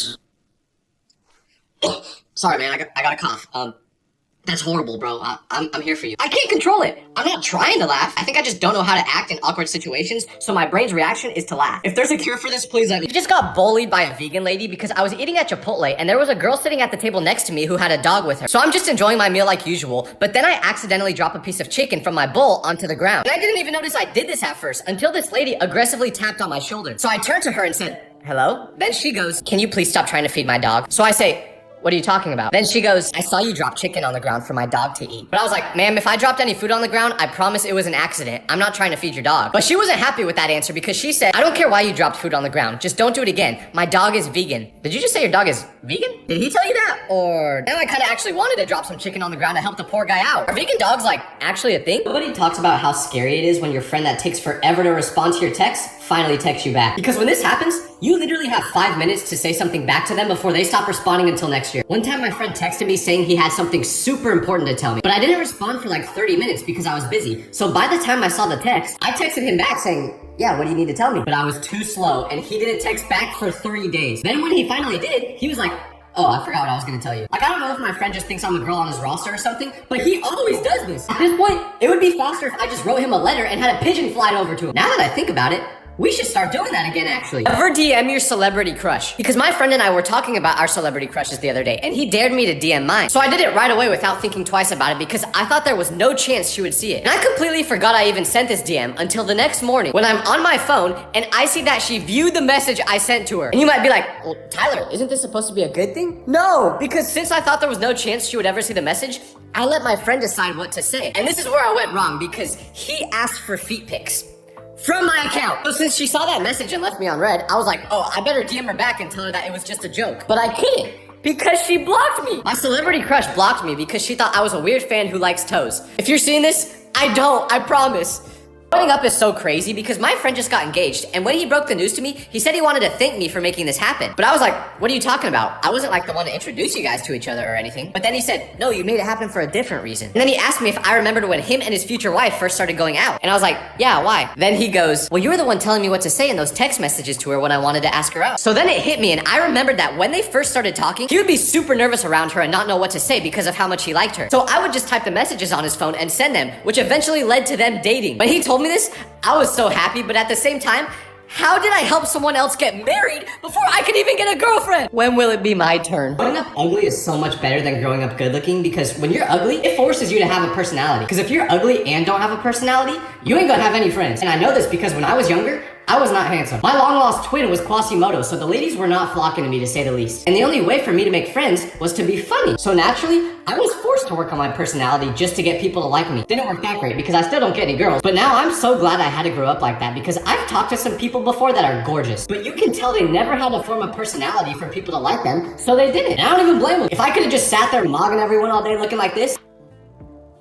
Sorry, man, I got a cough. That's horrible, bro. I'm here for you. I can't control it. I'm not trying to laugh. I think I just don't know how to act in awkward situations, so my brain's reaction is to laugh. If there's a cure for this, please let me. I just got bullied by a vegan lady because I was eating at Chipotle and there was a girl sitting at the table next to me who had a dog with her. So I'm just enjoying my meal like usual, but then I accidentally drop a piece of chicken from my bowl onto the ground. And I didn't even notice I did this at first until this lady aggressively tapped on my shoulder. So I turned to her and said, hello? Then she goes, can you please stop trying to feed my dog? So I say, what are you talking about? Then she goes, I saw you drop chicken on the ground for my dog to eat. But I was like, ma'am, if I dropped any food on the ground, I promise it was an accident. I'm not trying to feed your dog. But she wasn't happy with that answer because she said, I don't care why you dropped food on the ground. Just don't do it again. My dog is vegan. Did you just say your dog is vegan? Did he tell you that? Or now I kind of actually wanted to drop some chicken on the ground to help the poor guy out. Are vegan dogs like actually a thing? Nobody talks about how scary it is when your friend that takes forever to respond to your text finally texts you back. Because when this happens, you literally have 5 minutes to say something back to them before they stop responding until next year. One time my friend texted me saying he had something super important to tell me, but I didn't respond for like 30 minutes because I was busy. So by the time I saw the text, I texted him back saying, yeah, what do you need to tell me? But I was too slow and he didn't text back for 3 days. Then when he finally did, he was like, oh, I forgot what I was gonna tell you. Like, I don't know if my friend just thinks I'm a girl on his roster or something, but he always does this. At this point, it would be faster if I just wrote him a letter and had a pigeon fly over to him. Now that I think about it, we should start doing that again, actually. Ever DM your celebrity crush? Because my friend and I were talking about our celebrity crushes the other day, and he dared me to DM mine. So I did it right away without thinking twice about it because I thought there was no chance she would see it. And I completely forgot I even sent this DM until the next morning when I'm on my phone and I see that she viewed the message I sent to her. And you might be like, well, Tyler, isn't this supposed to be a good thing? No, because since I thought there was no chance she would ever see the message, I let my friend decide what to say. And this is where I went wrong because he asked for feet pics from my account. So since she saw that message and left me on red, I was like, oh, I better DM her back and tell her that it was just a joke. But I couldn't because she blocked me. My celebrity crush blocked me because she thought I was a weird fan who likes toes. If you're seeing this, I don't, I promise. Growing up is so crazy because my friend just got engaged, and when he broke the news to me, he said he wanted to thank me for making this happen. But I was like, what are you talking about? I wasn't like the one to introduce you guys to each other or anything. But then he said, no, you made it happen for a different reason. And then he asked me if I remembered when him and his future wife first started going out. And I was like, yeah, why? Then he goes, well, you were the one telling me what to say in those text messages to her when I wanted to ask her out. So then it hit me, and I remembered that when they first started talking, he would be super nervous around her and not know what to say because of how much he liked her. So I would just type the messages on his phone and send them, which eventually led to them dating. When he told me this, I was so happy, but at the same time, How did I help someone else get married before I could even get a girlfriend? When will it be my turn? Growing up ugly is so much better than growing up good looking because when you're ugly, it forces you to have a personality. Because if you're ugly and don't have a personality, you ain't gonna have any friends. And I know this because when I was younger, I was not handsome. My long-lost twin was Quasimodo, so the ladies were not flocking to me to say the least. And the only way for me to make friends was to be funny. So naturally, I was forced to work on my personality just to get people to like me. Didn't work that great because I still don't get any girls. But now I'm so glad I had to grow up like that because I've talked to some people before that are gorgeous. But you can tell they never had to form a personality for people to like them, so they didn't. And I don't even blame them. If I could have just sat there mogging everyone all day looking like this,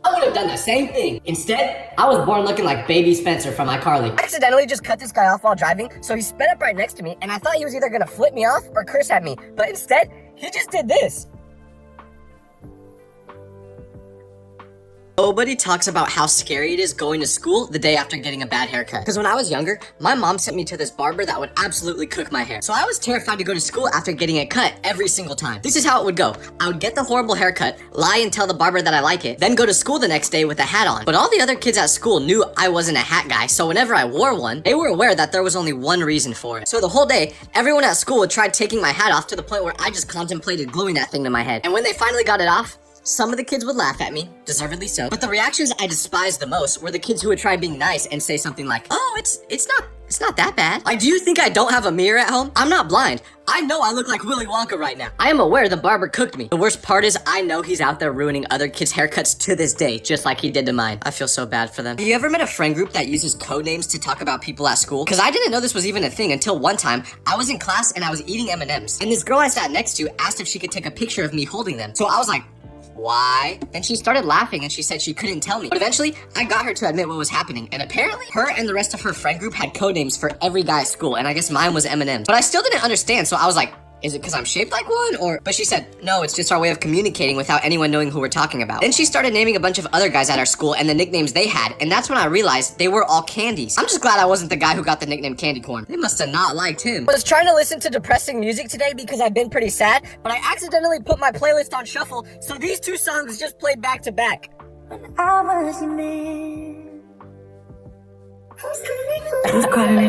I would have done the same thing. Instead, I was born looking like baby Spencer from iCarly. I accidentally just cut this guy off while driving, so he sped up right next to me, and I thought he was either gonna flip me off or curse at me, but instead, he just did this. Nobody talks about how scary it is going to school the day after getting a bad haircut. Because when I was younger, my mom sent me to this barber that would absolutely cook my hair. So I was terrified to go to school after getting it cut every single time. This is how it would go. I would get the horrible haircut, lie and tell the barber that I like it, then go to school the next day with a hat on. But all the other kids at school knew I wasn't a hat guy, so whenever I wore one, they were aware that there was only one reason for it. So the whole day, everyone at school would try taking my hat off to the point where I just contemplated gluing that thing to my head. And when they finally got it off, some of the kids would laugh at me, deservedly so. But the reactions I despised the most were the kids who would try being nice and say something like, "Oh, it's not that bad." Like, do you think I don't have a mirror at home? I'm not blind. I know I look like Willy Wonka right now. I am aware the barber cooked me. The worst part is I know he's out there ruining other kids' haircuts to this day, just like he did to mine. I feel so bad for them. Have you ever met a friend group that uses code names to talk about people at school? Because I didn't know this was even a thing until one time I was in class and I was eating M&Ms. And this girl I sat next to asked if she could take a picture of me holding them. So I was like, why? And she started laughing and she said she couldn't tell me. But eventually, I got her to admit what was happening. And apparently, her and the rest of her friend group had code names for every guy at school. And I guess mine was M&M's. But I still didn't understand, so I was like, is it because I'm shaped like one? But she said, no, it's just our way of communicating without anyone knowing who we're talking about. Then she started naming a bunch of other guys at our school and the nicknames they had, and that's when I realized they were all candies. I'm just glad I wasn't the guy who got the nickname Candy Corn. They must have not liked him. I was trying to listen to depressing music today because I've been pretty sad, but I accidentally put my playlist on shuffle, so these two songs just played back to back.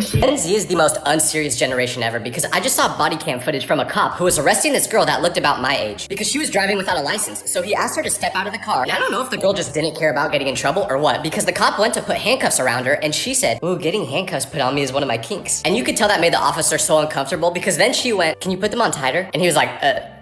Gen Z is the most unserious generation ever because I just saw body cam footage from a cop who was arresting this girl that looked about my age because she was driving without a license. So he asked her to step out of the car. And I don't know if the girl just didn't care about getting in trouble or what, because the cop went to put handcuffs around her and she said, "Ooh, getting handcuffs put on me is one of my kinks." And you could tell that made the officer so uncomfortable because then she went, "Can you put them on tighter?" And he was like,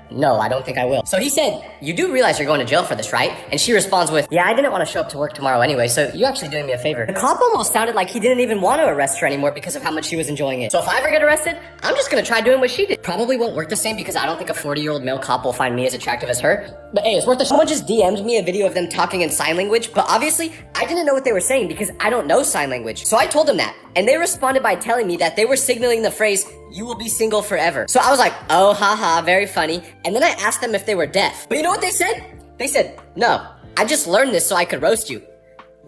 no, I don't think I will. So he said, "You do realize you're going to jail for this, right?" And she responds with, "Yeah, I didn't want to show up to work tomorrow anyway, so you're actually doing me a favor." The cop almost sounded like he didn't even want to arrest her anymore because of how much she was enjoying it. So if I ever get arrested, I'm just gonna try doing what she did. Probably won't work the same because I don't think a 40-year-old male cop will find me as attractive as her. But hey, it's worth it. Someone just DM'd me a video of them talking in sign language, but obviously, I didn't know what they were saying because I don't know sign language. So I told them that, and they responded by telling me that they were signaling the phrase, "You will be single forever." So I was like, oh, haha, very funny. And then I asked them if they were deaf. But you know what they said? They said, "No, I just learned this so I could roast you."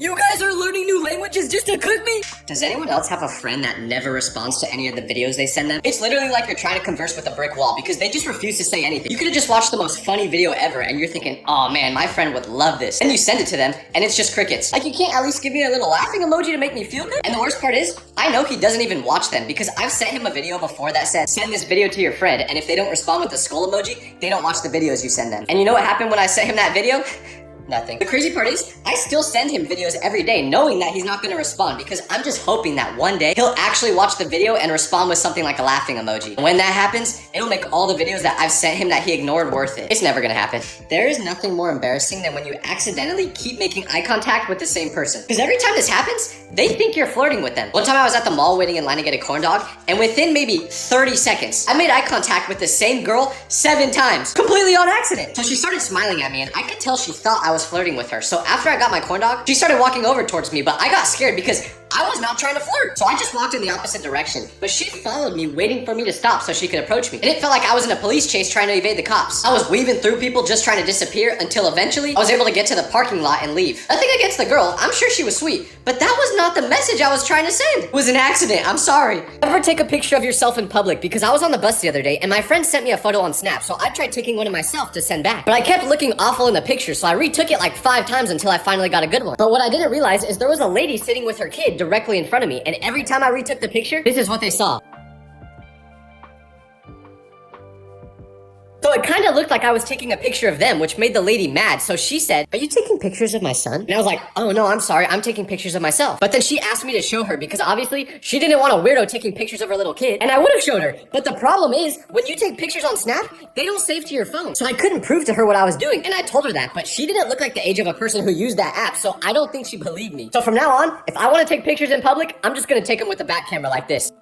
You guys are learning new languages just to cook me? Does anyone else have a friend that never responds to any of the videos they send them? It's literally like you're trying to converse with a brick wall because they just refuse to say anything. You could have just watched the most funny video ever and you're thinking, oh man, my friend would love this. And you send it to them and it's just crickets. Like, you can't at least give me a little laughing emoji to make me feel good? And the worst part is, I know he doesn't even watch them because I've sent him a video before that said, "Send this video to your friend," and if they don't respond with the skull emoji, they don't watch the videos you send them. And you know what happened when I sent him that video? Nothing. The crazy part is, I still send him videos every day knowing that he's not gonna respond because I'm just hoping that one day he'll actually watch the video and respond with something like a laughing emoji. And when that happens, it'll make all the videos that I've sent him that he ignored worth it. It's never gonna happen. There is nothing more embarrassing than when you accidentally keep making eye contact with the same person. Because every time this happens, they think you're flirting with them. One time I was at the mall waiting in line to get a corn dog, and within maybe 30 seconds, I made eye contact with the same girl 7 times, completely on accident. So she started smiling at me, and I could tell she thought I was flirting with her. So after I got my corn dog, she started walking over towards me, but I got scared because I was not trying to flirt. So I just walked in the opposite direction, but she followed me, waiting for me to stop so she could approach me. And it felt like I was in a police chase trying to evade the cops. I was weaving through people just trying to disappear until eventually I was able to get to the parking lot and leave. Nothing against the girl, I'm sure she was sweet, but that was not the message I was trying to send. It was an accident, I'm sorry. Never take a picture of yourself in public because I was on the bus the other day and my friend sent me a photo on Snap, so I tried taking one of myself to send back. But I kept looking awful in the picture, so I retook it like 5 times until I finally got a good one. But what I didn't realize is there was a lady sitting with her kid kid directly in front of me, and every time I retook the picture, this is what they saw. So it kind of looked like I was taking a picture of them, which made the lady mad. So she said, "Are you taking pictures of my son?" And I was like, "Oh no, I'm sorry, I'm taking pictures of myself." But then she asked me to show her because obviously she didn't want a weirdo taking pictures of her little kid, and I would have showed her. But the problem is, when you take pictures on Snap, they don't save to your phone. So I couldn't prove to her what I was doing, and I told her that, but she didn't look like the age of a person who used that app, so I don't think she believed me. So from now on, if I want to take pictures in public, I'm just gonna take them with the back camera like this.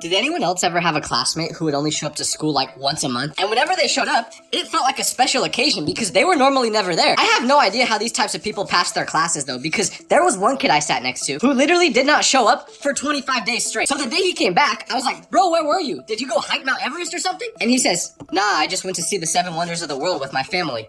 Did anyone else ever have a classmate who would only show up to school like once a month? And whenever they showed up, it felt like a special occasion because they were normally never there. I have no idea how these types of people pass their classes though, because there was one kid I sat next to who literally did not show up for 25 days straight. So the day he came back, I was like, "Bro, where were you? Did you go hike Mount Everest or something?" And he says, "Nah, I just went to see the 7 wonders of the world with my family."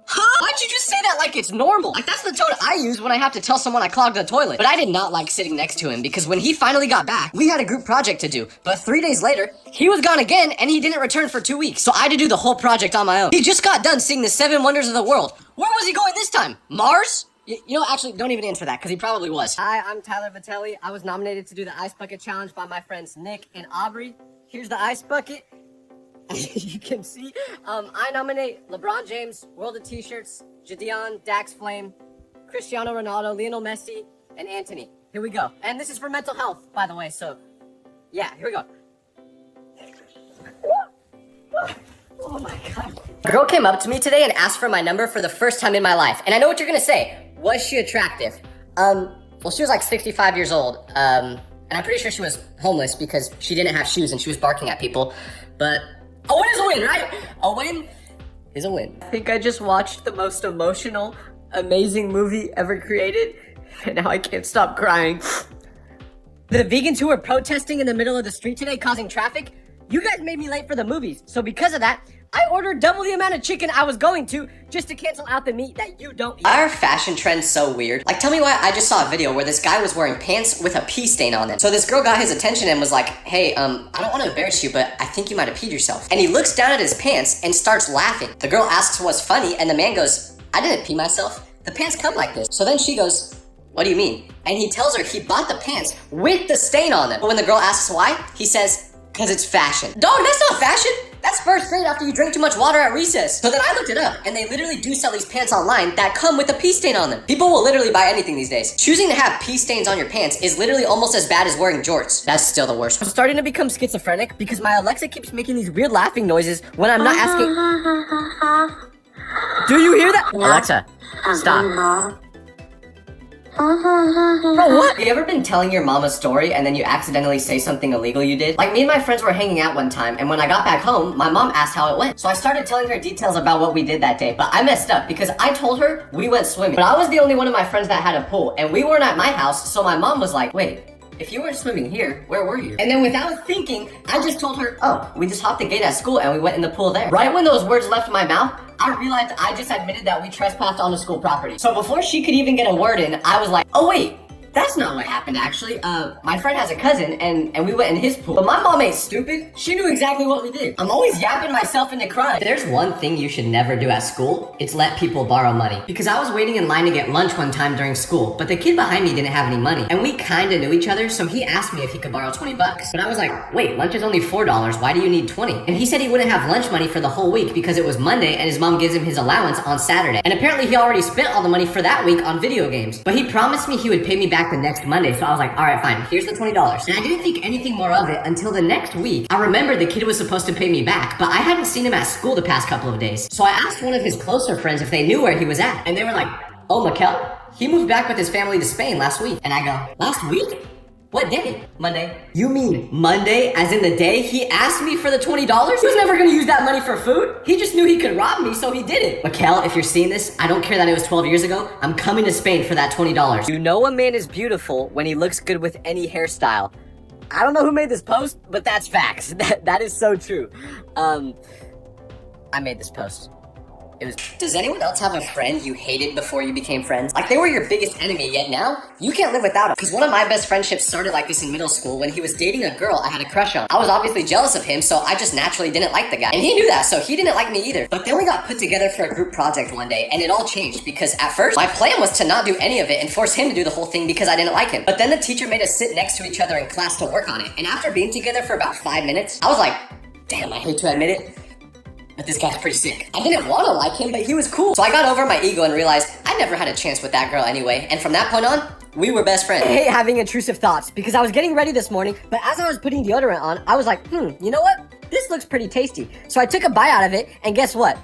Huh? Why'd you just say that like it's normal? Like that's the tone I use when I have to tell someone I clogged the toilet. But I did not like sitting next to him because when he finally got back, we had a group project to do. But 3 days later, he was gone again and he didn't return for 2 weeks. So I had to do the whole project on my own. He just got done seeing the 7 wonders of the world. Where was he going this time? Mars? You know, actually, don't even answer that because he probably was. Hi, I'm Tyler Vitelli. I was nominated to do the Ice Bucket Challenge by my friends Nick and Aubrey. Here's the ice bucket. As you can see, I nominate LeBron James, World of T-Shirts, Jadion, Dax Flame, Cristiano Ronaldo, Lionel Messi, and Anthony. Here we go. And this is for mental health, by the way, so yeah, here we go. Oh my god. A girl came up to me today and asked for my number for the first time in my life. And I know what you're gonna say. Was she attractive? Well, she was like 65 years old. And I'm pretty sure she was homeless because she didn't have shoes and she was barking at people. But a win is a win, right? A win is a win. I think I just watched the most emotional, amazing movie ever created, and now I can't stop crying. The vegans who were protesting in the middle of the street today causing traffic, you guys made me late for the movies. So because of that, I ordered double the amount of chicken I was going to just to cancel out the meat that you don't eat. Our fashion trend's so weird. Like, tell me why I just saw a video where this guy was wearing pants with a pee stain on them. So this girl got his attention and was like, "Hey, I don't want to embarrass you, but I think you might have peed yourself." And he looks down at his pants and starts laughing. The girl asks what's funny, and the man goes, "I didn't pee myself. The pants come like this." So then she goes, "What do you mean?" And he tells her he bought the pants with the stain on them. But when the girl asks why, he says, "Cause it's fashion." Dog, that's not fashion. That's first grade after you drink too much water at recess. So then I looked it up, and they literally do sell these pants online that come with a pee stain on them. People will literally buy anything these days. Choosing to have pee stains on your pants is literally almost as bad as wearing jorts. That's still the worst. I'm starting to become schizophrenic because my Alexa keeps making these weird laughing noises when I'm not asking. Do you hear that? Alexa, stop. Bro, what? Have you ever been telling your mom a story and then you accidentally say something illegal you did? Like, me and my friends were hanging out one time, and when I got back home, my mom asked how it went. So I started telling her details about what we did that day, but I messed up because I told her we went swimming. But I was the only one of my friends that had a pool, and we weren't at my house, so my mom was like, "Wait, if you weren't swimming here, where were you?" And then without thinking, I just told her, "Oh, we just hopped the gate at school and we went in the pool there." Right when those words left my mouth, I realized I just admitted that we trespassed on the school property. So before she could even get a word in, I was like, "Oh wait, that's not what happened actually. My friend has a cousin and we went in his pool." But my mom ain't stupid. She knew exactly what we did. I'm always yapping myself into crying. If there's one thing you should never do at school, it's let people borrow money. Because I was waiting in line to get lunch one time during school, but the kid behind me didn't have any money. And we kinda knew each other, so he asked me if he could borrow 20 bucks. But I was like, "Wait, lunch is only $4, why do you need 20? And he said he wouldn't have lunch money for the whole week because it was Monday and his mom gives him his allowance on Saturday. And apparently he already spent all the money for that week on video games. But he promised me he would pay me back the next Monday, so I was like, "Alright, fine, here's the $20. And I didn't think anything more of it until the next week. I remembered the kid was supposed to pay me back, but I hadn't seen him at school the past couple of days. So I asked one of his closer friends if they knew where he was at. And they were like, "Oh, Mikel? He moved back with his family to Spain last week." And I go, "Last week? What day?" "Monday." "You mean Monday, as in the day he asked me for the $20? He was never gonna use that money for food. He just knew he could rob me, so he did it." Mikel, if you're seeing this, I don't care that it was 12 years ago. I'm coming to Spain for that $20. You know a man is beautiful when he looks good with any hairstyle. I don't know who made this post, but that's facts. That is so true. I made this post. It was. Does anyone else have a friend you hated before you became friends? Like they were your biggest enemy, yet now you can't live without them. Because one of my best friendships started like this in middle school when he was dating a girl I had a crush on. I was obviously jealous of him, so I just naturally didn't like the guy. And he knew that, so he didn't like me either. But then we got put together for a group project one day, and it all changed because at first, my plan was to not do any of it and force him to do the whole thing because I didn't like him. But then the teacher made us sit next to each other in class to work on it. And after being together for about 5 minutes, I was like, damn, I hate to admit it, but this guy's pretty sick. I didn't want to like him, but he was cool. So I got over my ego and realized I never had a chance with that girl anyway. And from that point on, we were best friends. I hate having intrusive thoughts because I was getting ready this morning, but as I was putting deodorant on, I was like, you know what? This looks pretty tasty. So I took a bite out of it, and guess what?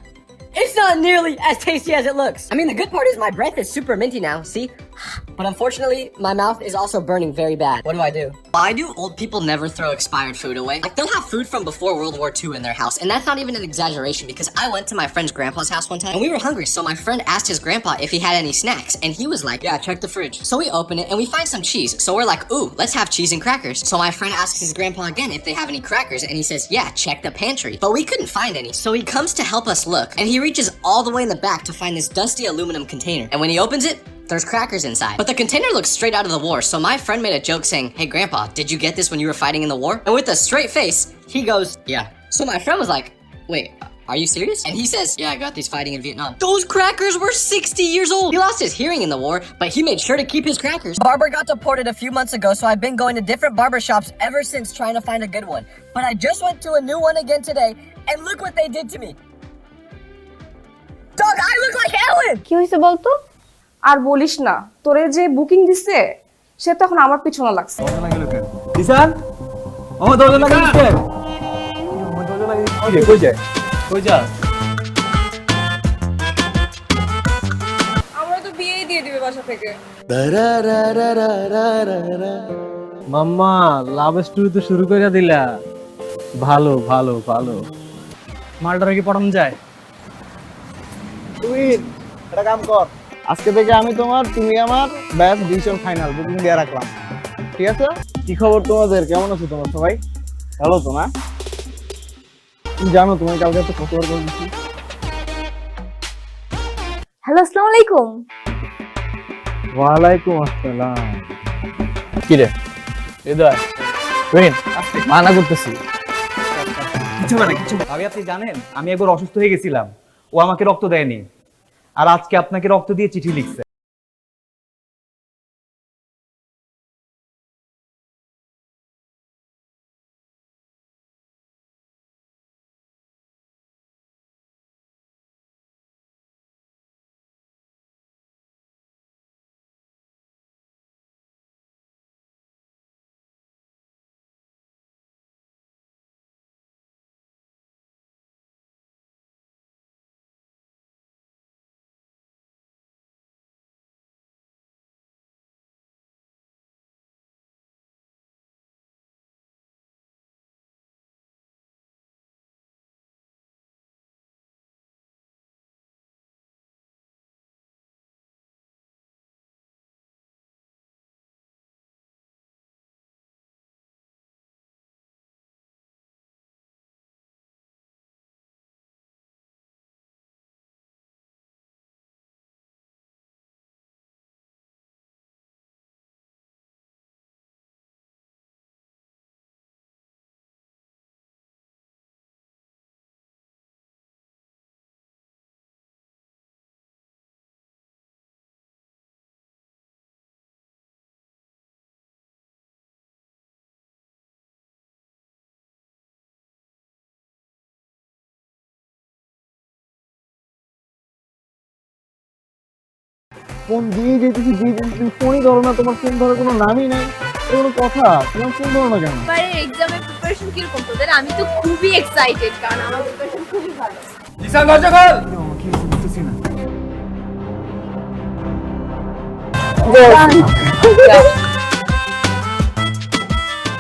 It's not nearly as tasty as it looks. I mean, the good part is my breath is super minty now, see? But unfortunately, my mouth is also burning very bad. What do I do? Why do old people never throw expired food away? Like, they'll have food from before World War II in their house, and that's not even an exaggeration because I went to my friend's grandpa's house one time, and we were hungry, so my friend asked his grandpa if he had any snacks, and he was like, yeah, check the fridge. So we open it, and we find some cheese, so we're like, ooh, let's have cheese and crackers. So my friend asks his grandpa again if they have any crackers, and he says, yeah, check the pantry. But we couldn't find any, so he comes to help us look, and he reaches all the way in the back to find this dusty aluminum container, and when he opens it, there's crackers inside. But the container looks straight out of the war, so my friend made a joke saying, hey grandpa, did you get this when you were fighting in the war? And with a straight face, he goes, yeah. So my friend was like, wait, are you serious? And he says, yeah, I got these fighting in Vietnam. Those crackers were 60 years old. He lost his hearing in the war, but he made sure to keep his crackers. Barber got deported a few months ago, so I've been going to different barber shops ever since trying to find a good one. But I just went to a new one again today, and look what they did to me. Dog, I look like Ellen! কি হইছে বলতো? আর বলিস না, তোরে যে booking দিছে সে তখন আমার পিছনে লাগছে। কিষান ও দরজা লাগিয়ে দিতে ও দরজা লাগিয়ে দিতে কই যায় কই যা আমরা তো বিয়েই দিয়ে দিবে বাসা থেকে। মাম্মা লাভ স্টোরি তো শুরু করে দিলা ভালো ভালো ভালো মালটা কি পড়ানো যায় তুই একটা কাম কর আজকে থেকে আমি তোমার তুমি আমার ব্যাস ডিসিশন ফাইনাল বুকিং দিয়ে রাখলাম ঠিক আছে কি খবর তোমাদের কেমন আছো তোমরা সবাই ভালো তো না তুমি জানো তোমার কালকে তো কতবার করে দিছি হ্যালো আসসালামু আলাইকুম। ওয়ালাইকুম আসসালাম কি রে হৃদয় রহিন মানা করতেছি কিছু মানে কিছু ভাবি আপনি জানেন আমি একবার অসুস্থ হয়ে গেছিলাম ও আমাকে রক্ত দেয়নি আর আজকে আপনাকে রক্ত দিয়ে চিঠি লিখছে ফোন দিয়ে যেতেছি তুমি ফোনই ধরো না তোমার ফোন ধরার কোনো নামই নাই কোনো কথা তোমার ফোন ধরো না কেন এবারে এক্সামের প্রিপারেশন কি রকম তোদের? আমি তো খুবই এক্সাইটেড কারণ আমার প্রিপারেশন খুবই ভালো। কিষান দরজা খোল কি বুঝতেছি না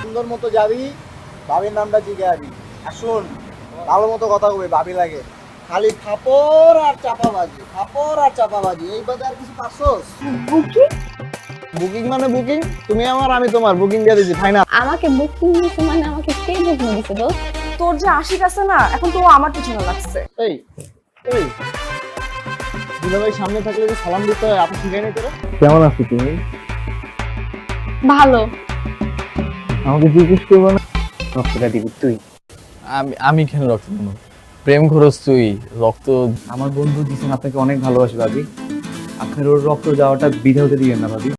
সুন্দর মতো যাবি ভাবির নামটা জিগে আবি আর শোন ভালো মতো কথা কবে ভাবি লাগে খালি ফাপড় আর চাপাবাজি এই বাদে আর কিছু পাচ্ছস বুকিং বুকিং মানে বুকিং তুমি আমার আমি তোমার বুকিং দিয়ে দিছি ফাইনাল আমাকে বুকিং দিছে মানে আমাকে কে বুকিং দিছে দোস্ত? তোর যে আশিক আছে না এখন তো আমার পিছনে লাগছে। এই দুলাভাই সামনে থাকলে যে সালাম দিতে হয়, আপনি শিখাই নাই তোরা? কেমন আছো তুমি? ভালো। আমাকে জিজ্ঞেস করবো না রক্তটা দিবি তুই? আমি কেন রক্ত দেবো? প্রেম খরচ তুই, রক্ত আমার বন্ধু দিছেন আপনাকে অনেক ভালোবাসে ভাবি, আপনার ওর রক্ত যাওয়াটা বিধে হতে দিবেন না ভাবি।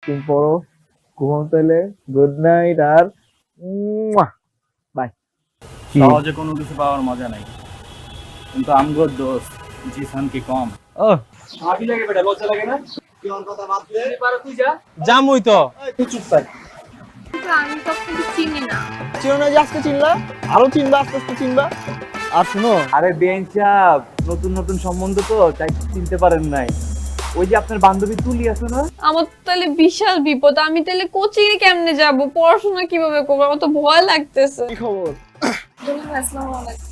তুমি পড়ো, ঘুমাও তাহলে, গুড নাইট, আর বাই। সহজে কোনো কিছু পাওয়ার মজা নাই, কিন্তু আমগোর দোষ জিসান কি কম। ও ভাবি লাগে বেটা, লজ্জা লাগে না? তুই আমার কথা বাদ দে, পারো তুই যা। জামুই তো। তুই চুপ থাক। আমি তো আপনাকে চিনি না। চিনো না যে আজকে চিনলা, আরো চিনবা, আস্তে আস্তে চিনবা। আর শুনো, আরে বেঞ্চ সাহেব, নতুন নতুন সম্বন্ধ তো তাই চিনতে পারেন নাই। ওই যে আপনার বান্ধবী তুলি আছে না? আমার তো তাহলে বিশাল বিপদ, আমি তাহলে কোচিং এ কেমনে যাব, পড়াশোনা কিভাবে করবো, আমার তো ভয় লাগতেছে। কি খবর? আসসালামু আলাইকুম।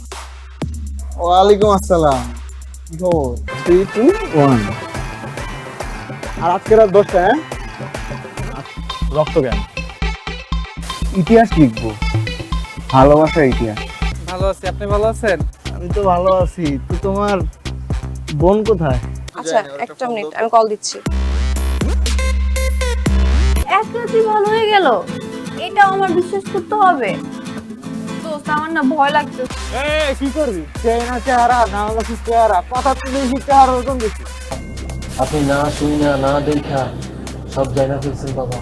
ওয়ালাইকুম আসসালাম। কি খবর? 3 2 1। আর আজকে রাত 10টা, হ্যাঁ? রক্ত জ্ঞান। ইতিহাস লিখবো, ভালোবাসার ইতিহাস। ভালো আছি, আপনি ভালো আছেন? আমি তো ভালো আছি, তো তোমার বোন কোথায়? আচ্ছা একটা মিনিট, আমি কল দিচ্ছি। এক রাতেই ভালো হয়ে গেল, এটাও আমার বিশ্বাস করতে হবে। দোস্ত আমার না ভয় লাগতেছে। এই কি করবি? চেয়ে না চেহারা, না হলো কি চেহারা, কথা তো বেশি, চেহারা ওরকম বেশি। আপনি না শুই না দেখা সব জায়গা ফেলছেন বাবা।